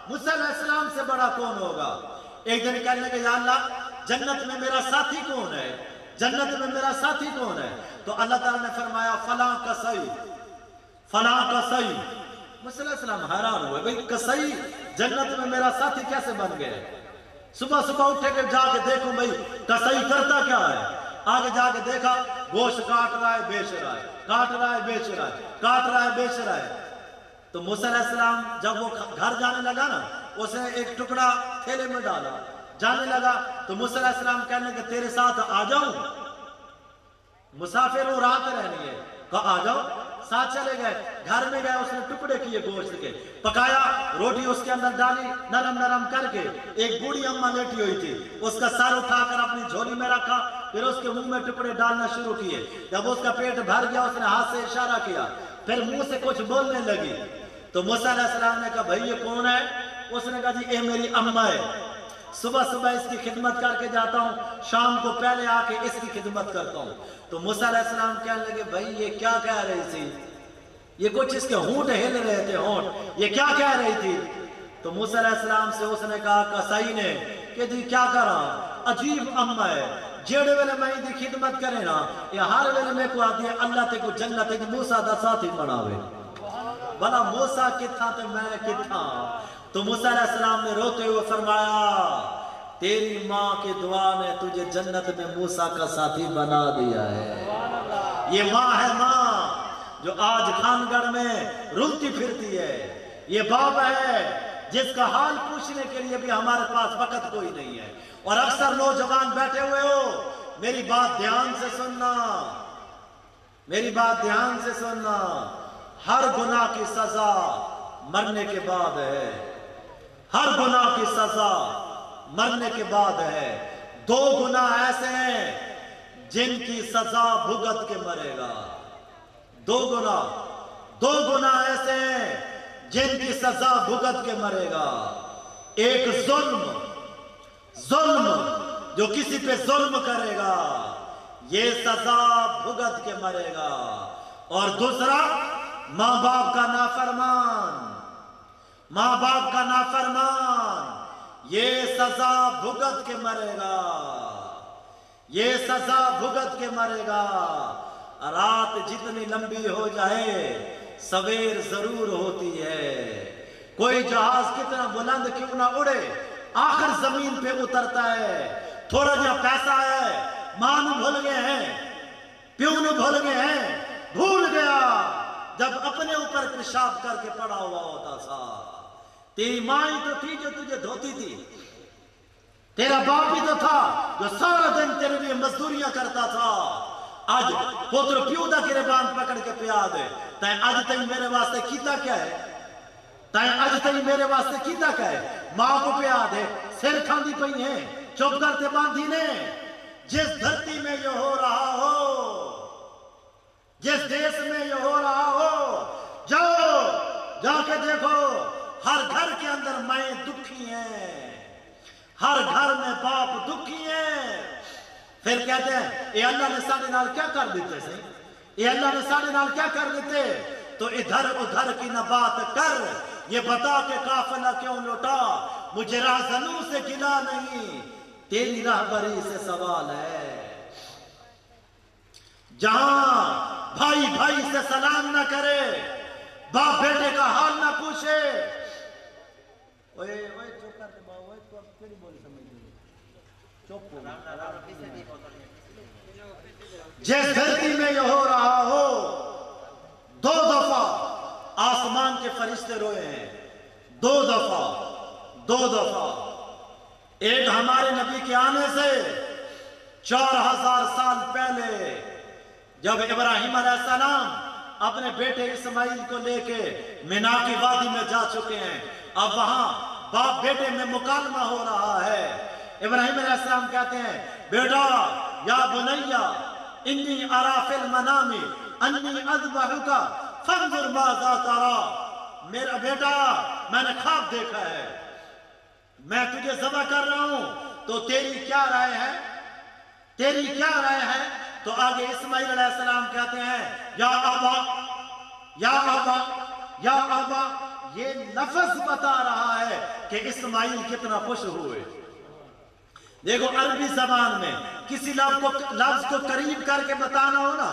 موسیٰ علیہ السلام سے بڑا کون ہوگا؟ ایک دن کہنے لگے یا اللہ جنت میں میرا ساتھی کون ہے، جنت میں میرا ساتھی کون ہے؟ تو اللہ تعالیٰ نے فرمایا فلاں کسائی، فلاں کسائی۔ موسیٰ علیہ السلام حیران ہوئے، بھئی کسائی جنت میں میرا ساتھی کیسے بن گئے؟ صبح صبح اٹھے کے جا کے دیکھوں بھئی کسائی کرتا کیا ہے؟ آگے جا کے دیکھا گوشت کاٹ رہا ہے بیچ رہا ہے، کاٹ رہا ہے بیچ رہا ہے، کاٹ رہا ہے بیچ رہا ہے۔ تو موسیٰ علیہ السلام جب وہ گھر جانے لگا نا، اسے ایک ٹکڑا تھیلے میں ڈالا، جانے لگا تو موسیٰ علیہ السلام کہنے کہ تیرے ساتھ آ جاؤں، مسافر ہوں رات رہنی ہے، کہا آ جاؤ، ساتھ چلے گئے، گھر میں گئے، اس نے ٹکڑے کیے گوشت کے، پکایا، روٹی اس کے اندر ڈالی نرم نرم کر کے، ایک بوڑھی اماں لیٹی ہوئی تھی، اس کا سر اٹھا کر اپنی جھولی میں رکھا، پھر اس کے منہ میں ٹکڑے ڈالنا شروع کیے، جب اس کا پیٹ بھر گیا اس نے ہاتھ سے اشارہ کیا، پھر منہ سے کچھ بولنے لگی، تو موسیٰ علیہ السلام نے کہا بھائی یہ کون ہے؟ اس نے کہا جی اے میری اماں ہے، صبح صبح اس کی خدمت کر کے جاتا ہوں، شام کو پہلے آ کے اس کی خدمت کرتا ہوں۔ تو موسیٰ علیہ السلام کہنے لگے بھائی یہ کیا کہہ رہی تھی؟ یہ کچھ اس کے ہونٹ ہل رہے تھے، ہونٹ، یہ کیا کہہ رہی تھی؟ تو موسیٰ علیہ السلام سے اس نے کہا کسائی نے کہ جی کیا کر رہا؟ عجیب اماں ہے، جیڑے ویلے میں دی خدمت کرے نا، یہ ہر ویلے میں کو آتی ہے اللہ تے کو جنت ہے کہ موسیٰ دا ساتھی بناوے، بلا موسیٰ کتھا تے میں کتھا۔ تو موسیٰ علیہ السلام نے روتے ہوئے فرمایا تیری ماں کی دعا نے تجھے جنت میں موسیٰ کا ساتھی بنا دیا ہے۔ یہ ماں ہے ماں جو آج خانگڑھ میں رلتی پھرتی ہے، یہ باپ ہے جس کا حال پوچھنے کے لیے بھی ہمارے پاس وقت کوئی نہیں ہے، اور اکثر نوجوان بیٹھے ہوئے ہو، میری بات دھیان سے سننا، میری بات دھیان سے سننا، ہر گناہ کی سزا مرنے کے بعد ہے، ہر گناہ کی سزا مرنے کے بعد ہے۔ 2 گناہ ایسے ہیں جن کی سزا بھگت کے مرے گا، 2 گناہ ایسے ہیں جن کی سزا بھگت کے مرے گا۔ ایک ظلم جو کسی پہ ظلم کرے گا یہ سزا بھگت کے مرے گا، اور دوسرا ماں باپ کا نافرمان، ماں باپ کا نافرمان یہ سزا بھگت کے مرے گا، یہ سزا بھگت کے مرے گا۔ رات جتنی لمبی ہو جائے سویر ضرور ہوتی ہے، کوئی جہاز کتنا بلند کیوں نہ اڑے آخر زمین پہ اترتا ہے۔ تھوڑا جہاں پیسہ ہے، ماں نو بھول گئے ہیں، پیو نو بھول گئے ہیں، بھول گیا جب اپنے اوپر پیشاب کر کے پڑا ہوا ہوتا تھا۔ تیری ماں ہی تو تھی جو تجھے دھوتی تھی، تیرا باپ ہی تو تھا جو سارا دن تیرے لیے مزدوریاں کرتا تھا۔ آج پوتر پیو دا گریبان پکڑ کے پیا دے، تائیں آج تائیں میرے واسطے کیتا کیا ہے؟ تائیں آج تائیں میرے واسطے کیتا کیا ہے؟ ماں کو پیا دے، سر کھاندی پئی ہیں، چپ کرتے باندھی نے۔ جس دھرتی میں یہ ہو رہا ہو، جس دیش میں یہ ہو رہا ہو، جاؤ جا کے دیکھو، ہر گھر کے اندر مائیں دکھی ہیں، ہر گھر میں باپ دکھی ہیں۔ پھر کہتے ہیں اے اللہ نے ساڑھے نال کیا کر دیتے سے، اے اللہ نے ساڑھے نال کیا کر دیتے؟ تو ادھر ادھر کی نہ بات کر، یہ بتا کہ قافلہ کیوں لوٹا، مجھے راہزنوں سے گلا نہیں، تیری راہبری سے سوال ہے۔ جہاں بھائی بھائی سے سلام نہ کرے، باپ بیٹے کا حال نہ پوچھے، چپ کر کے باؤ، کیڑی بولی سمجھ نہیں، چپ ہو۔ جس دھرتی میں یہ ہو رہا ہو، 2 دفعہ آسمان کے فرشتے روئے ہیں، 2 دفعہ ایک ہمارے نبی کے آنے سے 4000 سال پہلے جب ابراہیم علیہ السلام اپنے بیٹے اسماعیل کو لے کے مینا کی وادی میں جا چکے ہیں، اب وہاں باپ بیٹے میں مکالمہ ہو رہا ہے۔ ابراہیم علیہ السلام کہتے ہیں بیٹا یا بنیا انی ارا فی المنام انی اذبحک فانظر ماذا تری، میرا بیٹا میں نے خواب دیکھا ہے، میں تجھے ذبح کر رہا ہوں تو تیری کیا رائے ہے، تیری کیا رائے ہے؟ تو آگے اسماعیل علیہ السلام کہتے ہیں یا ابا یا ابا یا ابا، یہ لفظ بتا رہا ہے کہ اسماعیل کتنا خوش ہوئے۔ دیکھو عربی زبان میں کسی لفظ کو قریب کر کے بتانا ہو نا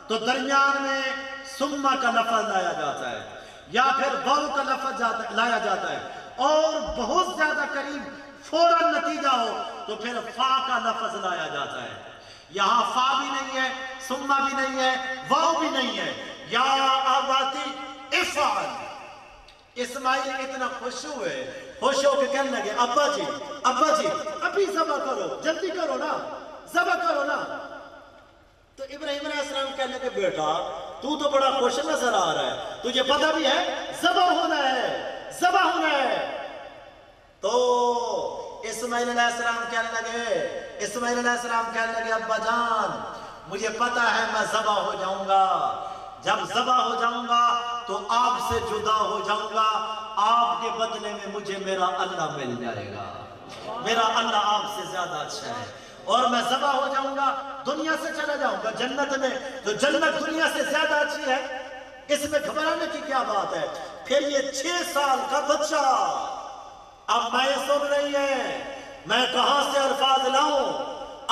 تو درمیان میں سما کا لفظ لایا جاتا ہے یا پھر واو کا لفظ لایا جاتا ہے، اور بہت زیادہ قریب فوراً نتیجہ ہو تو پھر فا کا لفظ لایا جاتا ہے۔ یہاں فا بھی نہیں ہے، سما بھی نہیں ہے، واو بھی نہیں ہے۔ یا اباتی افعل، اسماعیل اتنا خوش ہوئے، خوش ہو کے کہنے لگے ابا جی ابھی ذبح کرو، جلدی کرو نا، ذبح کرو نا۔ تو ابراہیم علیہ السلام کہنے لگے بیٹا تو بڑا خوش نظر آ رہا ہے، تجھے پتہ بھی ہے ذبح ہونا ہے، ذبح ہونا ہے۔ تو اسماعیل علیہ السلام کہنے لگے ابا جان مجھے پتہ ہے میں ذبح ہو جاؤں گا، جب ذبح ہو جاؤں گا تو آپ سے جدا ہو جاؤں گا، آپ کے بدلے میں مجھے میرا اللہ مل جائے گا، میرا اللہ آپ سے زیادہ اچھا ہے، اور میں ذبح ہو جاؤں گا، دنیا سے چلا جاؤں گا جنت میں، تو جنت دنیا سے زیادہ اچھی ہے، اس میں گھبرانے کی کیا بات ہے؟ پھر یہ 6 سال کا بچہ اب میں سن رہی ہے، میں کہاں سے الفاظ لاؤں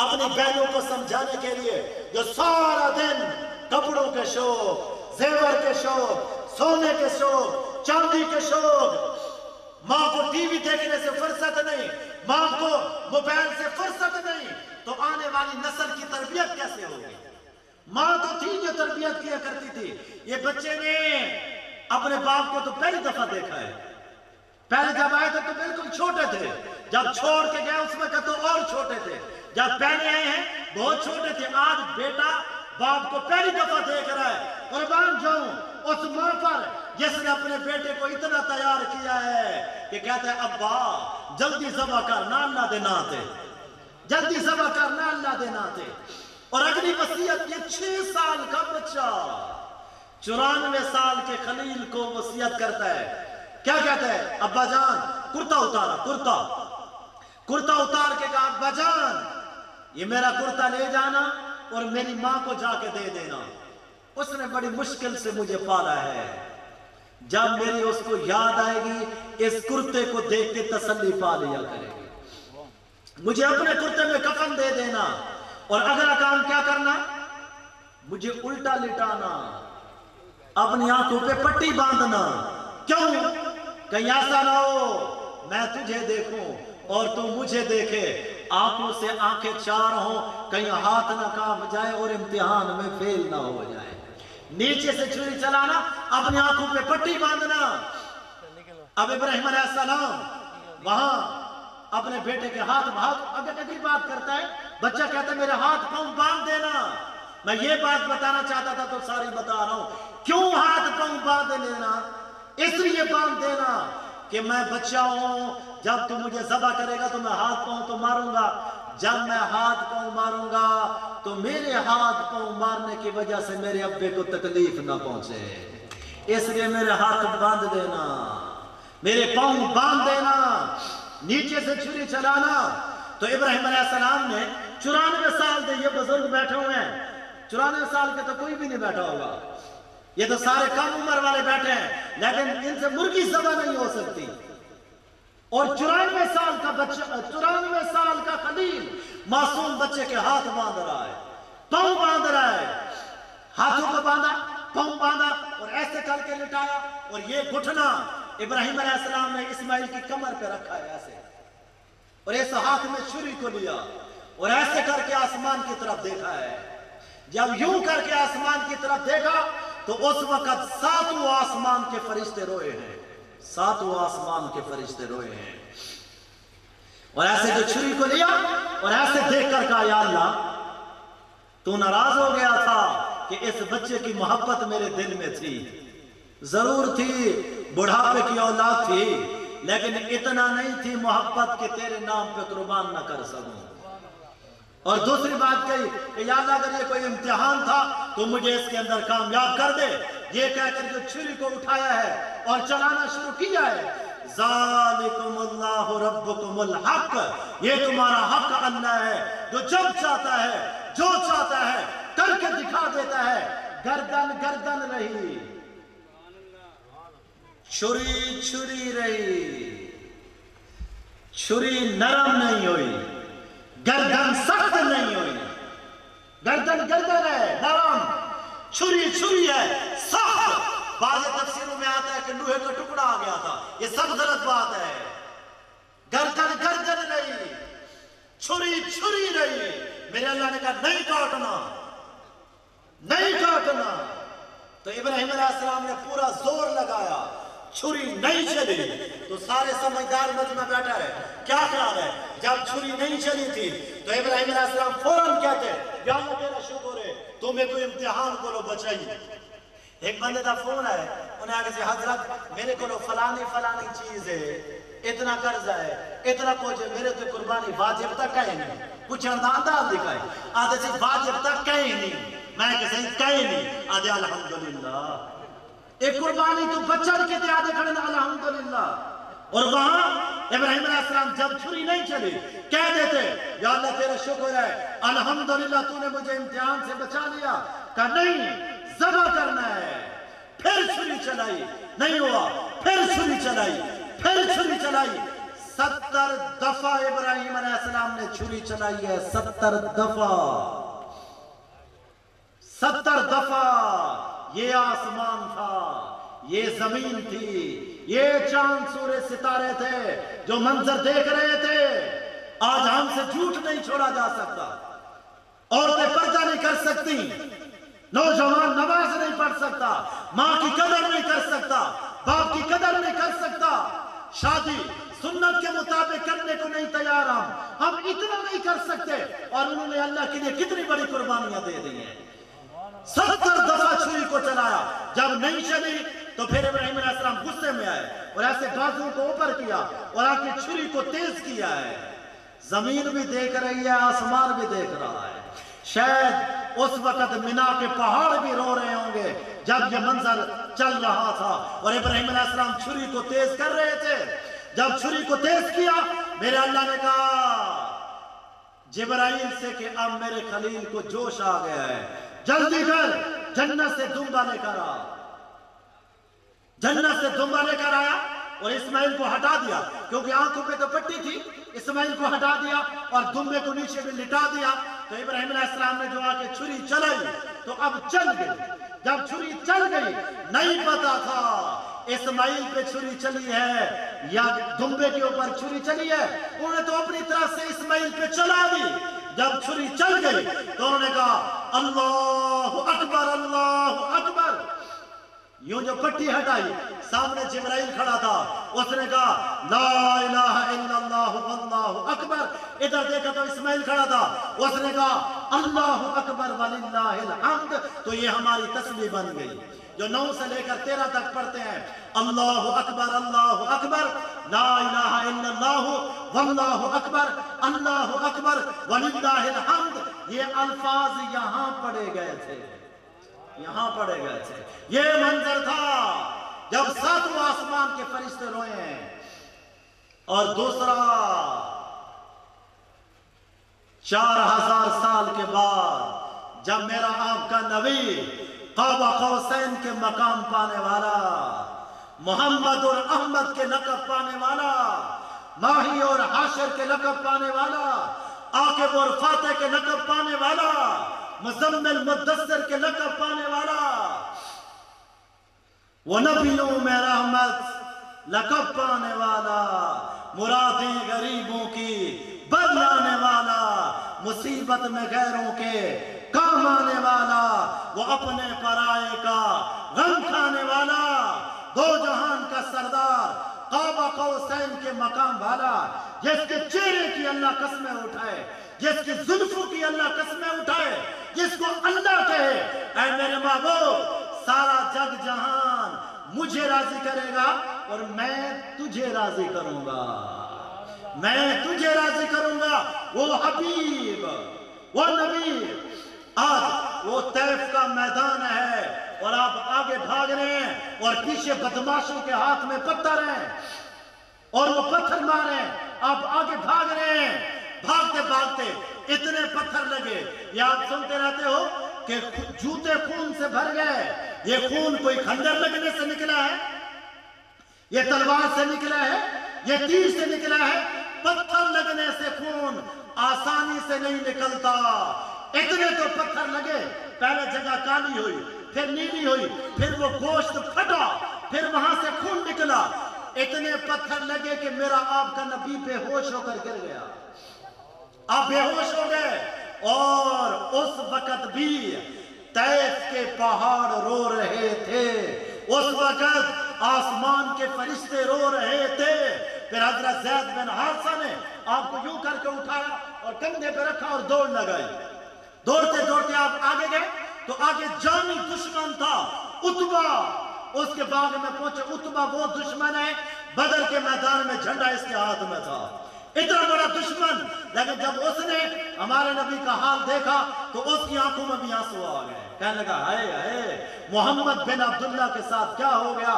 اپنی بہنوں کو سمجھانے کے لیے جو سارا دن کپڑوں کے شوق، زیور کے شوق، سونے کے شوق، چاندی کے شوق، ماں کو ٹی وی دیکھنے سے فرصت نہیں، ماں کو موبائل سے فرصت نہیں، تو آنے والی نسل کی تربیت کیسے ہوگی؟ ماں تو تھی جو تربیت کیا کرتی تھی، یہ بچے نے اپنے باپ کو تو پہلی دفعہ دیکھا ہے، پہلے جب آئے تھے تو بالکل چھوٹے تھے، جب چھوڑ کے گئے اس میں تو اور چھوٹے تھے، جب پہلے آئے ہیں بہت چھوٹے تھے، آج بیٹا باپ کو پہلی دفعہ دیکھ رہا ہے۔ قربان جاؤں اس ماں پر جس نے اپنے بیٹے کو اتنا تیار کیا ہے کہ کہتا ہے ابا جلدی ذبح کر نہ اللہ دے ناتے، جلدی ذبح کر نہ اللہ دے ناتے۔ اور اگلی وصیت یہ 6 سال کا بچہ 94 سال کے خلیل کو وصیت کرتا ہے، کیا کہتا ہے؟ ابا جان کرتا اتارا، کرتا اتار کے کہا ابا جان یہ میرا کرتا لے جانا اور میری ماں کو جا کے دے دینا، اس نے بڑی مشکل سے مجھے پالا ہے، جب میری اس کو یاد آئے گی اس کرتے کو دیکھ کے تسلی پا لیا کرے گی، مجھے اپنے کرتے میں کفن دے دینا، اور اگلا کام کیا کرنا؟ مجھے الٹا لٹانا، اپنی آنکھوں پہ پٹی باندھنا، کیوں؟ کہیں ایسا نہ ہو میں تجھے دیکھوں اور تو مجھے دیکھے، آنکھوں سے آنکھیں چار ہوں، کہیں ہاتھ نہ کانپ جائے اور امتحان میں فیل نہ ہو جائے۔ نیچے سے چھری چلانا، اپنی آنکھوں پہ پٹی باندھنا۔ اب ابراہیم علیہ السلام وہاں اپنے بیٹے کے ہاتھ اگر اگلی بات کرتا ہے، بچہ کہتا ہے میرے ہاتھ پاؤں باندھ دینا، میں یہ بات بتانا چاہتا تھا تو ساری بتا رہا ہوں، کیوں ہاتھ پاؤں باندھ لینا؟ اس لیے باندھ دینا کہ میں بچہ ہوں، جب تو مجھے ذبح کرے گا تو میں ہاتھ پاؤں تو ماروں گا، جب میں ہاتھ پاؤں ماروں گا تو میرے ہاتھ پاؤں مارنے کی وجہ سے میرے ابے کو تکلیف نہ پہنچے، اس لیے میرے ہاتھ باندھ دینا، میرے پاؤں باندھ دینا، نیچے سے چھری چلانا۔ تو ابراہیم علیہ السلام نے 94 سال دے، یہ بزرگ بیٹھے ہوئے ہیں، 94 سال کے تو کوئی بھی نہیں بیٹھا ہوگا، یہ تو سارے کم عمر والے بیٹھے ہیں، لیکن ان سے مرغی ذبح نہیں ہو سکتی، اور 94 سال کا بچہ، 94 سال کا خلیل معصوم بچے کے ہاتھ باندھ رہا ہے، پاؤں باندھ رہا ہے، ہاتھوں کو باندھا، پاؤں باندھا اور ایسے کر کے لٹایا، اور یہ گھٹنا ابراہیم علیہ السلام نے اسماعیل کی کمر پہ رکھا ہے ایسے، اور اس ہاتھ میں چھری کو لیا اور ایسے کر کے آسمان کی طرف دیکھا ہے۔ جب یوں کر کے آسمان کی طرف دیکھا تو اس وقت 7 آسمان کے فرشتے روئے ہیں، 7 آسمان کے فرشتے روئے ہیں، اور ایسے جو چھری کو لیا اور ایسے دیکھ کر کہا یا اللہ تو ناراض ہو گیا تھا کہ اس بچے کی محبت میرے دل میں تھی، ضرور تھی، بڑھاپے کی اولاد تھی، لیکن اتنا نہیں تھی محبت کہ تیرے نام پہ قربان نہ کر سکوں۔ اور دوسری بات کہی کہ یا اللہ اگر یہ کوئی امتحان تھا تو مجھے اس کے اندر کامیاب کر دے۔ یہ کہہ کر جو چھری کو اٹھایا ہے اور چلانا شروع کیا ہے، ذالکم اللہ ربکم الحق، یہ تمہارا حق اللہ ہے جو جب چاہتا ہے جو چاہتا ہے کر کے دکھا دیتا ہے۔ گردن گردن رہی، چھری چھری رہی، چھری نرم نہیں ہوئی، گردن سخت نہیں ہوئی، گردن گردن ہے نرم، چھری چھری ہے سخت۔ بعض تفسیروں میں آتا ہے کہ لوہے کا ٹکڑا آ گیا تھا، یہ سب غلط بات ہے۔ گردن گردن رہی، چھری چھری رہی۔ میرے اللہ نے کہا نہیں کاٹنا، نہیں کاٹنا۔ تو ابراہیم علیہ السلام نے پورا زور لگایا، چھری نہیں چلی۔ تو سارے سمجھدار مجمع بیٹھا ہے، کیا خیال ہے؟ جب چھری نہیں چلی تھی تو ابراہیم علیہ السلام فوراً کہتے یا اللہ تیرا شکر ہے تمہیں کوئی امتحان کو لو بچائی۔ ایک بندے دا فون ہے، انہیں آگے سے حضرت میرے کو لو فلانی فلانی چیز ہے، اتنا قرض ہے، اتنا کچھ ہے، میرے تو قربانی واجب تک کہیں نہیں۔ کچھ انداز دکھائے آدھے سے واجب تک کہیں نہیں، میں کہتے ہیں کہیں نہیں، آدھے الحمدللہ۔ ایک قربانی تو بچر کے تے آدھے کھڑے الحمدللہ۔ اور وہاں ابراہیم علیہ السلام جب چھری نہیں چلی کہہ دیتے یا اللہ تیرا شکر ہے الحمدللہ تو نے مجھے امتحان سے بچا لیا۔ کہا نہیں ذبح کرنا ہے۔ پھر چھری چلائی، نہیں ہوا، پھر چھری چلائی، پھر چھری چلائی۔ 70 دفعہ ابراہیم علیہ السلام نے چھری چلائی ہے، 70 دفعہ، 70 دفعہ۔ یہ آسمان تھا، یہ زمین تھی، یہ چاند سورج ستارے تھے جو منظر دیکھ رہے تھے۔ آج ہم سے جھوٹ نہیں چھوڑا جا سکتا، عورتیں پردہ نہیں کر سکتی، نوجوان نماز نہیں پڑھ سکتا، ماں کی قدر نہیں کر سکتا، باپ کی قدر نہیں کر سکتا، شادی سنت کے مطابق کرنے کو نہیں تیار، ہم اتنا نہیں کر سکتے، اور انہوں نے اللہ کے لیے کتنی بڑی قربانیاں دے دی ہیں۔ 70 دفعہ چھری کو چلایا، جب نہیں چلی تو پھر ابراہیم علیہ السلام غصے میں آئے اور ایسے بازوں کو اوپر کیا اور آ کے چھری کو تیز کیا ہے۔ زمین بھی دیکھ رہی ہے، آسمان بھی دیکھ رہا ہے۔ شاید اس وقت مینا کے پہاڑ بھی رو رہے ہوں گے جب یہ منظر چل رہا تھا اور ابراہیم علیہ السلام چھری کو تیز کر رہے تھے۔ جب چھری کو تیز کیا میرے اللہ نے کہا جبرائیل سے کہ اب میرے خلیل کو جوش آ گیا ہے، جلدی کر جنت سے دمبا لے کر آ۔ جنت سے دمبا لے کر آیا اور اسماعیل کو ہٹا دیا، کیونکہ آنکھوں پہ تو پٹی تھی، اسماعیل کو ہٹا دیا اور دمبے کو نیچے بھی لٹا دیا۔ تو ابراہیم علیہ السلام نے جو آ کے چھری چلائی تو اب چل گئی۔ جب چھری چل گئی نہیں پتا تھا اسماعیل پہ چھری چلی ہے یا دمبے کے اوپر چھری چلی ہے، انہوں نے تو اپنی طرف سے اسماعیل پہ چلا دی۔ جب چھری چل گئی تو انہوں نے کہا اللہ اکبر اللہ اکبر۔ یوں جو پٹی ہٹائی سامنے جبرائیل کھڑا تھا، اس نے کہا لا الہ الا اللہ واللہ اکبر۔ ادھر دیکھا تو اسماعیل کھڑا تھا، اس نے کہا اللہ اکبر وللہ الحمد۔ تو یہ ہماری تسبیح بن گئی جو 9 سے لے کر 13 تک پڑھتے ہیں، اللہ اکبر لا الہ الا اللہ واللہ اکبر اللہ اکبر وللہ الحمد۔ یہ الفاظ یہاں پڑھے گئے تھے، یہاں پڑھے گئے تھے۔ یہ منظر تھا جب 7 آسمان کے فرشتے روئے ہیں۔ اور دوسرا 4000 سال کے بعد جب میرا آپ کا نبی قاب قوسین کے مقام پانے والا، محمد اور احمد کے لقب پانے والا، ماہی اور حاشر کے لقب پانے والا، عاقب اور فاتح کے لقب پانے والا، مزمل مدثر کے لقب پانے والا، وہ نبیوں میں رحمت لقب پانے والا، مرادیں غریبوں کی بدلانے والا، مصیبت میں غیروں کے کام آنے والا، وہ اپنے پرائے کا غم کھانے والا، 2 جہان کا سردار، قاب قوسین کے مقام والا، جس کے چہرے کی اللہ قسمیں اٹھائے، جس کی زلفوں کی اللہ قسمیں اٹھائے، جس کو اللہ کہے اے میرے محبوب سارا جگ جہان مجھے راضی کرے گا اور میں تجھے راضی کروں گا، میں تجھے راضی کروں گا، وہ حبیب، وہ نبی۔ آج وہ طیف کا میدان ہے اور آپ آگے بھاگ رہے ہیں اور پیچھے بدماشوں کے ہاتھ میں پتھر ہیں اور وہ پتھر مارے، آپ آگے بھاگ رہے ہیں، بھاگتے بھاگتے اتنے پتھر لگے۔ یہ آپ سنتے رہتے ہو کہ جوتے خون سے بھر گئے۔ یہ خون کوئی خنجر لگنے سے نکلا ہے، یہ تلوار سے نکلا ہے، یہ تیر سے نکلا ہے۔ پتھر لگنے سے خون آسانی سے نہیں نکلتا۔ اتنے تو پتھر لگے، پہلے جگہ کالی ہوئی، پھر نیلی ہوئی، پھر وہ گوشت پھٹا، پھر وہاں سے خون نکلا۔ اتنے پتھر لگے کہ میرا آپ کا نبی بے ہوش ہو کر گر گیا، آپ بے ہوش ہو گئے۔ اور اس وقت بھی طیف کے پہاڑ رو رہے تھے، اس وقت آسمان کے فرشتے رو رہے تھے۔ پھر حضرت زید بن حارثہ نے آپ کو یوں کر کے اٹھایا اور کندھے پہ رکھا اور دوڑ لگائی۔ دوڑتے دوڑتے آپ آگے گئے تو آگے جانی دشمن تھا عتبہ، اس کے باغ میں پہنچے۔ عتبہ وہ دشمن ہے، بدر کے میدان میں جھنڈا اس کے ہاتھ میں تھا، اتنا بڑا دشمن۔ لیکن جب اس نے ہمارے نبی کا حال دیکھا تو اس کی آنکھوں میں بھی آنسو آ گئے، کہنے لگا ہائے ہائے محمد بن عبداللہ کے ساتھ کیا ہو گیا،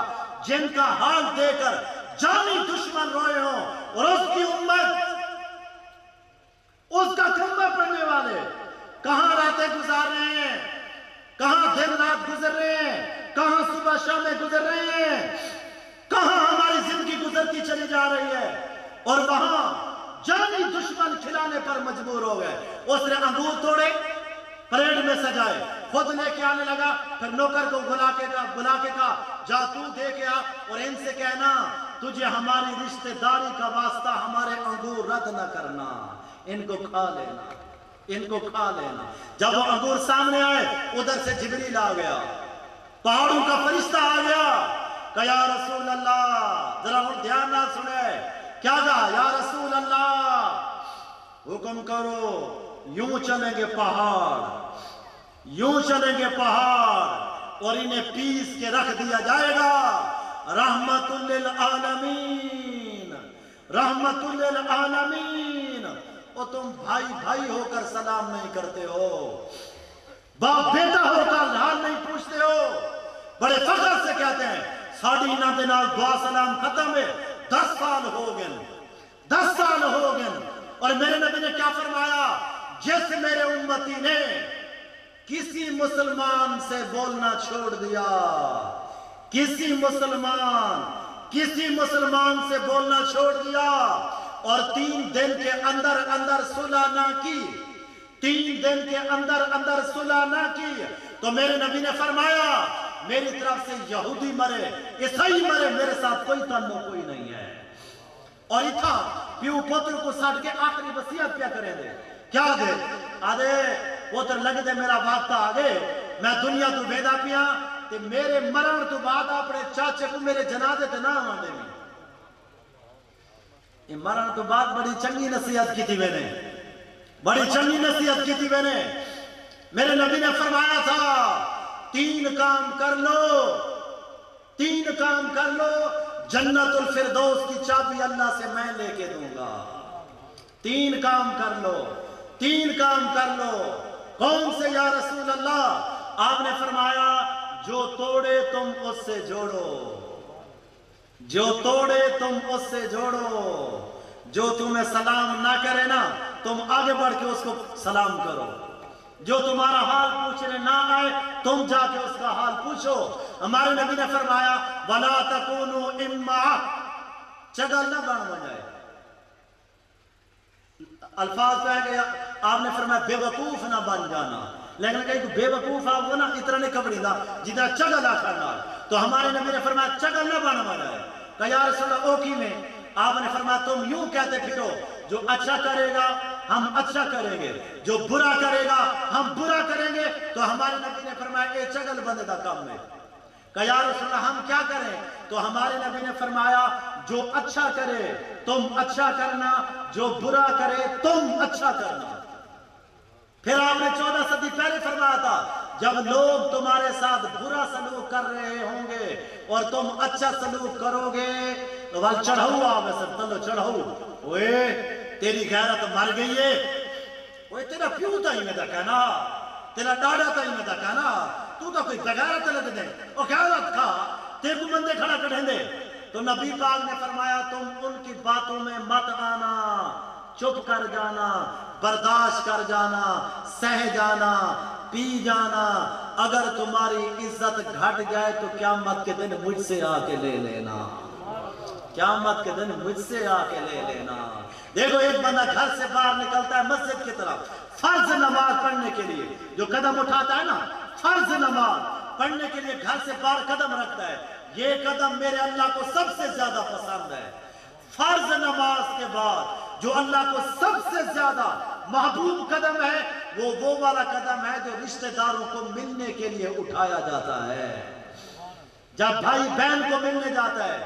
جن کا حال دے کر جانی دشمن روئے ہوں اور اس کی امت، اس کا کلمہ پڑھنے والے کہاں راتیں گزار رہے ہیں، کہاں دن رات گزر رہے ہیں، کہاں صبح شامیں گزر رہے ہیں، کہاں ہماری زندگی گزرتی چلی جا رہی ہے۔ اور وہاں جانی دشمن کھلانے پر مجبور ہو گئے۔ اس نے انگور توڑے، پلیٹ میں سجائے، خود لے کے آنے لگا، پھر نوکر کو بلا کے کہا جا تو دے کے آ اور ان سے کہنا تجھے ہماری رشتہ داری کا واسطہ ہمارے انگور رد نہ کرنا، ان کو کھا لینا، ان کو کھا لینا۔ جب وہ انگور سامنے آئے ادھر سے جبریل آ گیا، پہاڑوں کا فرشتہ آ گیا، کہا یا رسول اللہ، ذرا اور دھیان نہ سنے، کیا کہا یا رسول اللہ حکم کرو، یوں چلیں گے پہاڑ، یوں چلیں گے پہاڑ اور انہیں پیس کے رکھ دیا جائے گا، رحمت للعالمین، رحمت للعالمین۔ اور تم بھائی بھائی ہو کر سلام نہیں کرتے ہو، باپ بیٹا ہو کر حال نہیں پوچھتے ہو، بڑے فخر سے کہتے ہیں ساڑی نہ دینا دعا سلام ختم ہے، 10 سال ہو گئے، 10 سال ہو گئے۔ اور میرے نبی نے کیا فرمایا، جس میرے امتی نے کسی مسلمان سے بولنا چھوڑ دیا، کسی مسلمان سے بولنا چھوڑ دیا اور 3 دن کے اندر اندر صلح نہ کی، 3 دن کے اندر اندر صلح نہ کی، تو میرے نبی نے فرمایا میری طرف سے یہودی مرے، عیسائی مرے، میرے ساتھ کوئی تعلق کوئی نہیں ہے۔ اور اتھا پیو پوتر کو ساڑھ کے آخری وصیت کیا کریں دے، کیا دے آدھے پوتر لگ دے میرا وقت آگے، میں دنیا تو بیدا پیا تے میرے مرن تو بعد اپنے چاچے کو میرے جنازے تے نہ آنے میں۔ یہ مرن تو بعد بڑی چنگی نصیحت کی تھی میں نے، بڑی چنگی نصیحت کی تھی میں نے۔ میرے نبی نے فرمایا تھا 3 کام کر لو، 3 کام کر لو، جنت الفردوس کی چابی اللہ سے میں لے کے دوں گا۔ 3 کام کر لو، 3 کام کر لو۔ کون سے یا رسول اللہ؟ آپ نے فرمایا جو توڑے تم اس سے جوڑو، جو توڑے تم اس سے جوڑو، جو تمہیں سلام نہ کرے نا تم آگے بڑھ کے اس کو سلام کرو، جو تمہارا حال پوچھنے نہ آئے تم جا کے اس کا حال پوچھو۔ ہمارے نبی نے فرمایا وَلَا تَكُونُوا إِمَّا، چگل نہ بن جائے۔ الفاظ پہ گیا آپ نے فرمایا بے وقوف نہ بن جانا، لیکن کہیں بے وقوف آپ وہ نا اتنا نہیں کبڑی دا جدہ چگل آکھنا، تو ہمارے نبی نے فرمایا چگل نہ بن جائے۔ کہا یا رسول اللہ اوکی میں، آپ نے فرمایا تم یوں کہتے پھرو جو اچھا کرے گا ہم اچھا کریں گے، جو برا کرے گا ہم برا کریں گے، تو ہمارے نبی نے فرمایا اے چگل بندے دا کام ہے۔ کہ یا رسول اللہ ہم کیا کریں؟ تو ہمارے نبی نے فرمایا جو اچھا کرے تم اچھا کرنا، جو برا کرے تم اچھا کرنا۔ پھر آپ نے 14 صدی پہلے فرمایا تھا جب لوگ تمہارے ساتھ برا سلوک کر رہے ہوں گے اور تم اچھا سلوک کرو گے تو بل چڑھو آگے سب تلو چڑھو، اوے تیری غیرت مر گئی ہے، اوے تیرا پیو تا ہی میں دا کہنا، تیرا ڈاڑا تا ہی میں دا کہنا، تو تا کوئی بغیرت لگ دے، او غیرت کھا تیرے کو بندے کھڑا کر دیں۔ تو نبی پاک نے فرمایا تم ان کی باتوں میں مت آنا، چپ کر جانا، برداشت کر جانا، سہ جانا، پی جانا، اگر تمہاری عزت گھٹ جائے تو قیامت کے دن مجھ سے آ کے لے لینا، قیامت کے دن مجھ سے آ کے لے لینا۔ دیکھو ایک بندہ گھر سے باہر نکلتا ہے مسجد کی طرف فرض نماز پڑھنے کے لیے، جو قدم اٹھاتا ہے نا فرض نماز پڑھنے کے لیے گھر سے باہر قدم رکھتا ہے، یہ قدم میرے اللہ کو سب سے زیادہ پسند ہے۔ فرض نماز کے بعد جو اللہ کو سب سے زیادہ محبوب قدم ہے وہ والا قدم ہے جو رشتہ داروں کو ملنے کے لیے اٹھایا جاتا ہے۔ جب بھائی بہن کو ملنے جاتا ہے،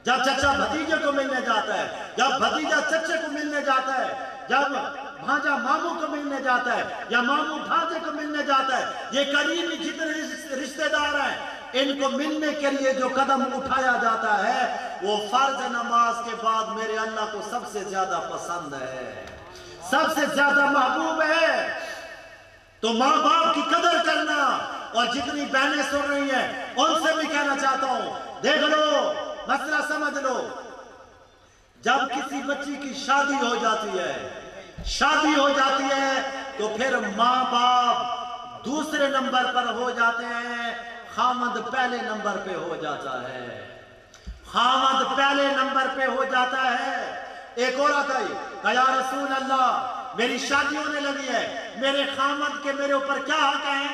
جب چچا بھتیجے کو ملنے جاتا ہے، جب بھتیجا چچے کو ملنے جاتا ہے، جب بھانجا ماموں کو ملنے جاتا ہے یا ماموں بھانجے کو ملنے جاتا ہے، یہ قریبی جتنے رشتہ دار ہیں ان کو ملنے کے لیے جو قدم اٹھایا جاتا ہے وہ فرض نماز کے بعد میرے اللہ کو سب سے زیادہ پسند ہے، سب سے زیادہ محبوب ہے۔ تو ماں باپ کی قدر کرنا، اور جتنی بہنیں سن رہی ہیں ان سے بھی کہنا چاہتا ہوں دیکھ لو مسئلہ سمجھ لو، جب کسی بچی کی شادی ہو جاتی ہے، شادی ہو جاتی ہے تو پھر ماں باپ دوسرے نمبر پر ہو جاتے ہیں، خامد پہلے نمبر پہ ہو جاتا ہے، خامد پہلے نمبر پہ ہو جاتا ہے۔ ایک عورت آئی کہ یا رسول اللہ میری شادی ہونے لگی ہے، میرے خامد کے میرے اوپر کیا حق ہیں؟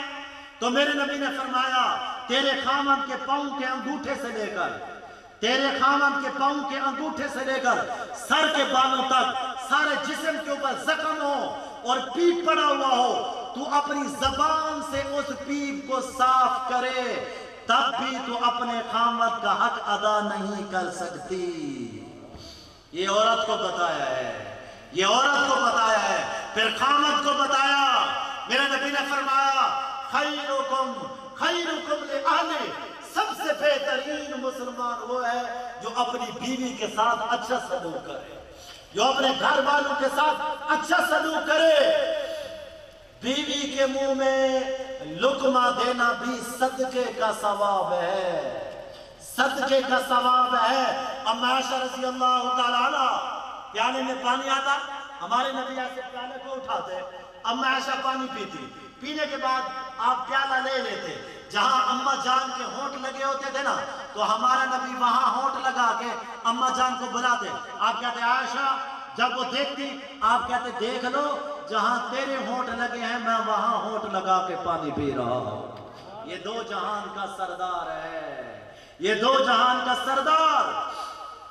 تو میرے نبی نے فرمایا تیرے خامد کے پاؤں کے انگوٹھے سے لے کر، تیرے خامد کے پاؤں کے انگوٹھے سے لے کر سر کے بالوں تک سارے جسم کے اوپر زخم ہو اور پیپ پڑا ہوا ہو، تو اپنی زبان سے اس پیپ کو صاف کرے، تب بھی تو اپنے خامد کا حق ادا نہیں کر سکتی۔ یہ عورت کو بتایا ہے، یہ عورت کو بتایا ہے، پھر خامد کو بتایا۔ میرے نبی نے فرمایا خیرکم خیرکم لأہلہ، سب سے بہترین مسلمان وہ ہے جو اپنی بیوی کے ساتھ اچھا سلوک کرے، جو اپنے گھر والوں کے ساتھ اچھا سلوک کرے۔ بیوی کے منہ میں لقمہ دینا بھی صدقے کا ثواب ہے، صدقے کا ثواب ہے۔ اما عائشہ رضی اللہ تعالیٰ عنہ پیالے میں پانی آتا، ہمارے نبی ایسے پیالے کو اٹھاتے، اما عائشہ پانی پیتی، پینے کے بعد آپ پیالہ لے لیتے، جہاں اماں جان کے ہونٹ لگے ہوتے تھے نا تو ہمارا نبی وہاں ہونٹ لگا کے اماں جان کو بلاتے، آپ کہتے عائشہ، جب وہ دیکھتی آپ کہتے دیکھ لو جہاں تیرے ہونٹ لگے ہیں میں وہاں ہونٹ لگا کے پانی پی رہا ہوں۔ یہ دو جہان کا سردار ہے، یہ دو جہان کا سردار۔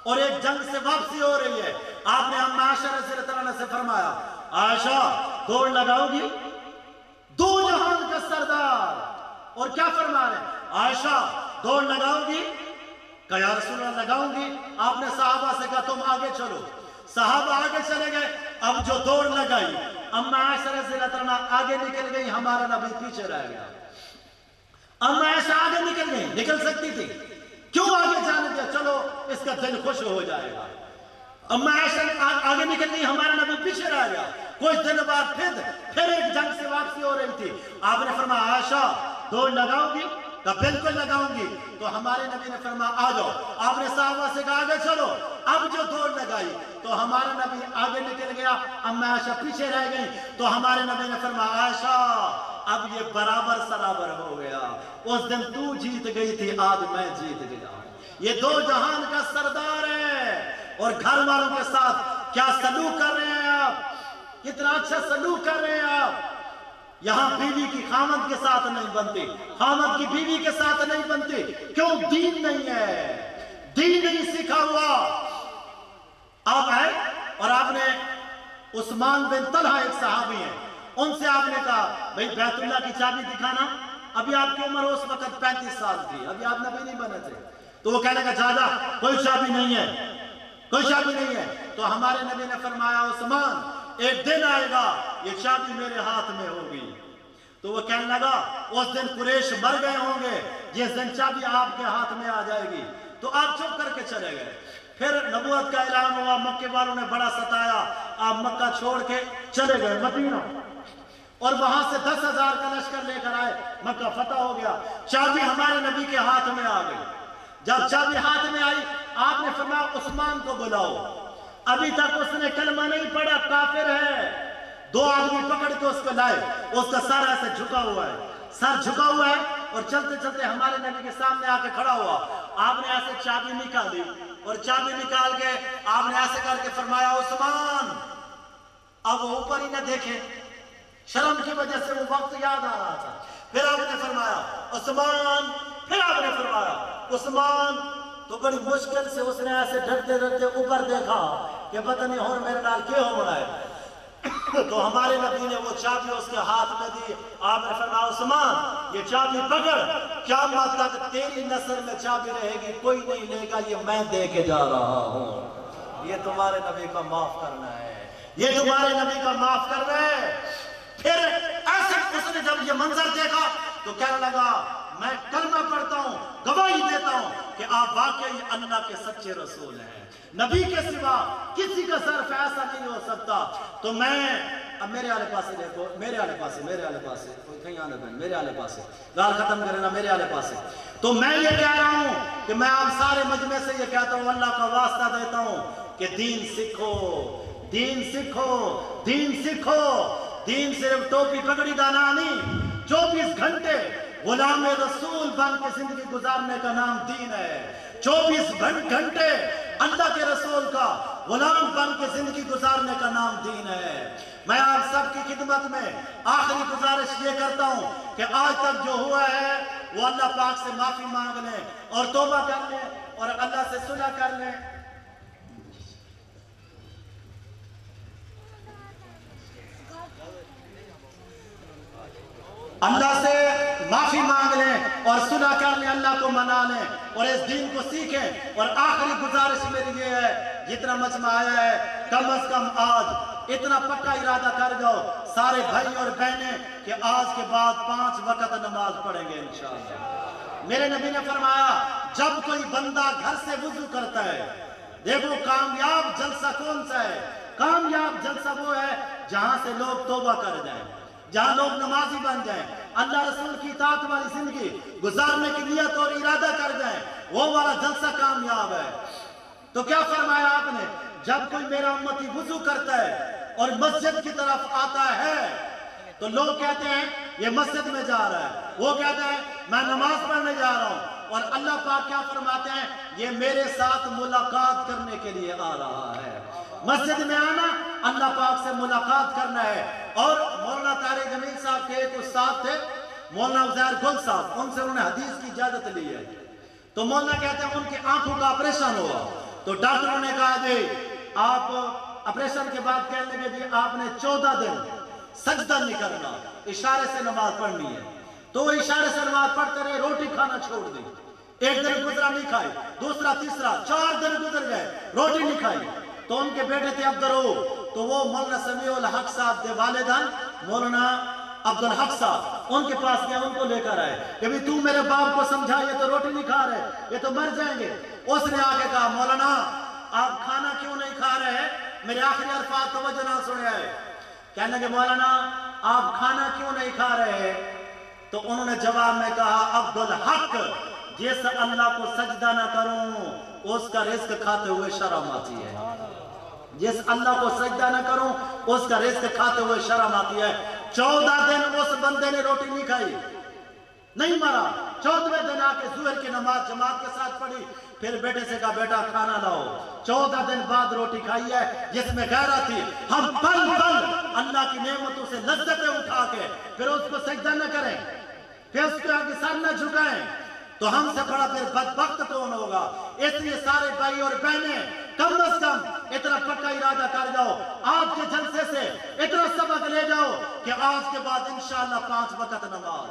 اور ایک جنگ سے واپسی ہو رہی ہے، آپ نے اما عائشہ رضی اللہ عنہ سے فرمایا عائشہ دوڑ لگاؤ گی؟ دو جہان کا سردار، اور کیا فرما رہے ہیں عائشہ دوڑ لگاؤ گی؟ کہا یا رسول اللہ لگاؤں گی۔ آپ نے صحابہ سے کہا تم آگے چلو، صحابہ آگے چلے گئے۔ اب جو دوڑ لگائی اما عائشہ رضی اللہ عنہ آگے نکل گئی، ہمارا نبی پیچھے رہ گیا۔ اما عائشہ آگے نکل گئی، نکل سکتی تھی، کیوں آگے جانے دیا؟ چلو اس کا دل خوش ہو جائے گا۔ اما عائشہ آگے نکل گئی، ہمارا نبی پیچھے رہ گیا۔ کچھ دن بعد پھر ایک جنگ سے واپسی ہو رہی تھی، آپ نے فرمایا عائشہ دوڑ لگاؤ گی؟ کہا بالکل لگاؤں گی۔ تو ہمارے نبی نے فرمایا آ جاؤ، آپ نے صحابہ سے کہا آگے چلو۔ اب جو دوڑ لگائی تو ہمارا نبی آگے نکل گیا، اما عائشہ پیچھے رہ گئی، تو ہمارے نبی نے فرمایا عائشہ اب یہ برابر سرابر ہو گیا، اس دن تو جیت گئی تھی، آج میں جیت گیا۔ یہ دو جہان کا سردار ہے، اور گھر والوں کے ساتھ کیا سلوک کر رہے ہیں آپ، کتنا اچھا سلوک کر رہے ہیں آپ۔ یہاں بیوی کی خامد کے ساتھ نہیں بنتی، خامد کی بیوی کے ساتھ نہیں بنتی، کیوں؟ دین نہیں ہے، دین نہیں سیکھا ہوا۔ آپ آئے اور آپ نے عثمان بن طلحہ ایک صحابی ہیں، ان سے آپ نے کہا بھئی بیت اللہ کی چابی دکھانا، ابھی آپ کی عمر اس وقت 35 سال تھی، ابھی آپ نبی نہیں بنے تھے. تو وہ کہنے کا جاجا کوئی شادی نہیں ہے، کوئی شادی نہیں ہے. تو ہمارے نبی نے فرمایا عثمان ایک دن آئے گا یہ شادی میرے ہاتھ میں ہوگی. تو وہ کہنے لگا اس دن قریش مر گئے ہوں گے، جس دن چابی آپ کے ہاتھ میں آ جائے گی. تو آپ چپ کر کے چلے گئے. پھر نبوت کا اعلان ہوا، مکے والوں نے بڑا ستایا، آپ مکہ چھوڑ کے چلے گئے مدینہ، اور وہاں سے 10,000 کا لشکر لے کر آئے. مکہ فتح ہو گیا، چابی ہمارے نبی کے ہاتھ میں آ گئی. جب چابی ہاتھ میں آئی آپ نے فرمایا عثمان کو بلاؤ. ابھی تک اس نے کلمہ نہیں پڑھا، کافر ہے. 2 آدمی پکڑ کے اس کو لائے، اس کا سر ایسے جھکا ہوا ہے، سر جھکا ہوا ہے، اور چلتے چلتے ہمارے نبی کے سامنے آ کے کھڑا ہوا. آپ نے ایسے چابی نکالی، اور چابی نکال کے آپ نے ایسے کر کے فرمایا عثمان. اب وہ اوپر ہی نہ دیکھے، شرم کی وجہ سے وہ وقت یاد آ رہا تھا. پھر آپ نے فرمایا عثمان، پھر آپ نے فرمایا عثمان. تو بڑی مشکل سے اس نے ایسے ڈرتے ڈرتے اوپر دیکھا کہ پتہ نہیں اور میرے نال کیا ہو رہا ہے. تو ہمارے نبی نے وہ چابی اس کے ہاتھ میں دی. آپ نے فرمایا عثمان یہ چابی پکڑ، قیامت تک تیری نسل میں چابی رہے گی، کوئی نہیں لے گا، یہ میں دے کے جا رہا ہوں. یہ تمہارے نبی کا معاف کرنا ہے، یہ تمہارے نبی کا معاف کرنا ہے. پھر ایسے اس نے جب یہ منظر دیکھا تو کہنے لگا میں کلمہ پڑھتا ہوں، گواہی دیتا ہوں کہ آپ واقعی اللہ کے سچے رسول ہیں، نبی کے سوا کسی کا صرف ایسا نہیں ہو سکتا. تو میں اب میرے آلے پاسے دیکھو، میرے آلے پاسے، میرے آلے پاسے، کہیں آنے بہن، میرے آلے پاسے گال ختم کرنا، میرے آلے پاسے. تو میں یہ کہہ رہا ہوں کہ میں آپ سارے مجمع سے یہ کہتا ہوں، اللہ کا واسطہ دیتا ہوں کہ دین سیکھو، دین سیکھو، دین سیکھو. دین صرف ٹوپی پگڑی دانا نہیں، 24 گھنٹے غلام رسول بن کے زندگی گزارنے کا نام دین ہے. 24 گھنٹے اللہ کے رسول کا غلام بن کے زندگی گزارنے کا نام دین ہے. میں آپ سب کی خدمت میں آخری گزارش یہ کرتا ہوں کہ آج تک جو ہوا ہے وہ اللہ پاک سے معافی مانگ لیں اور توبہ کر لیں اور اللہ سے صلح کر لیں. اللہ سے معافی مانگ لیں اور صلح کر لیں، اللہ کو منا لیں اور اس دین کو سیکھیں. اور آخری گزارش میری یہ ہے، جتنا مجمع آیا ہے کم از کم آج اتنا پکا ارادہ کر جاؤ سارے بھائی اور بہنیں کہ آج کے بعد 5 وقت نماز پڑھیں گے انشاءاللہ. میرے نبی نے فرمایا جب کوئی بندہ گھر سے وضو کرتا ہے، دیکھو کامیاب جلسہ کون سا ہے؟ کامیاب جلسہ وہ ہے جہاں سے لوگ توبہ کر جائیں، جہاں لوگ نمازی بن جائیں، اللہ رسول کی اطاعت والی زندگی گزارنے کی نیت اور ارادہ کر جائیں، وہ والا جلسہ کامیاب ہے. تو کیا فرمایا آپ نے؟ جب کوئی میرا امتی وضو کرتا ہے اور مسجد کی طرف آتا ہے تو لوگ کہتے ہیں یہ مسجد میں جا رہا ہے، وہ کہتے ہیں میں نماز پڑھنے جا رہا ہوں، اور اللہ پاک کیا فرماتے ہیں؟ یہ میرے ساتھ ملاقات کرنے کے لیے آ رہا ہے. مسجد میں آنا اللہ پاک سے ملاقات کرنا ہے. اور مولانا طارق جمیل صاحب کے ایک استاد تھے مولانا عزیر گل صاحب، ان سے انہوں نے حدیث کی اجازت لی ہے. تو مولانا کہتے ہیں ان کی آنکھوں کا آپریشن ہوا تو ڈاکٹروں نے کہا جی آپ آپریشن کے بعد کہنے لگے جی آپ نے 14 دن سجدہ نہیں کرنا، اشارے سے نماز پڑھنی ہے. تو وہ اشارے سے نماز پڑھتے رہے، روٹی کھانا چھوڑ دی. 1 دن گزرا نہیں کھائی، دوسرا تیسرا 4 دن گزر گئے روٹی نہیں کھائی. تو ان کے بیٹے تھے عبدالرؤوف، تو وہ مولانا سمیع الحق صاحب کے والدان مولانا عبدالحق صاحب ان کے پاس گیا، ان کو لے کر آئے کہ بھی تو میرے باپ کو سمجھا، یہ تو روٹی نہیں کھا رہے، یہ تو مر جائیں گے. اس نے آگے کہا مولانا آپ کھانا کیوں نہیں کھا رہے؟ میرے آخری الفاظ توجہ نہ سنے آئے. کہنے لگے مولانا آپ کھانا کیوں نہیں کھا رہے؟ تو انہوں نے جواب میں کہا عبدالحق جس اللہ کو سجدہ نہ کروں اس کا رزق کھاتے ہوئے شرم آتی ہے، جس اللہ کو سجدہ نہ کروں اس کا رزق کھاتے ہوئے شرم آتی ہے. 14 دن اس بندے نے روٹی نہیں کھائی، نہیں مرا. 14ویں دن آ کے ظہر کی نماز جماعت کے ساتھ پڑھی، پھر بیٹے سے کہا بیٹا کھانا لاؤ. 14 دن بعد روٹی کھائی ہے جس میں غیرت تھی. ہم پل پل اللہ کی نعمتوں سے لذتیں اٹھا کے پھر اس کو سجدہ نہ کریں، پھر اس کے آگے سر نہ جھکائیں تو ہم سے بڑا پھر بدبخت کون ہوگا؟ اس لیے سارے بھائی اور بہنیں کم از کم اتنا پکا ارادہ کر جاؤ، آج کے جلسے سے اتنا سبق لے جاؤ کہ آج کے بعد انشاءاللہ 5 وقت نماز.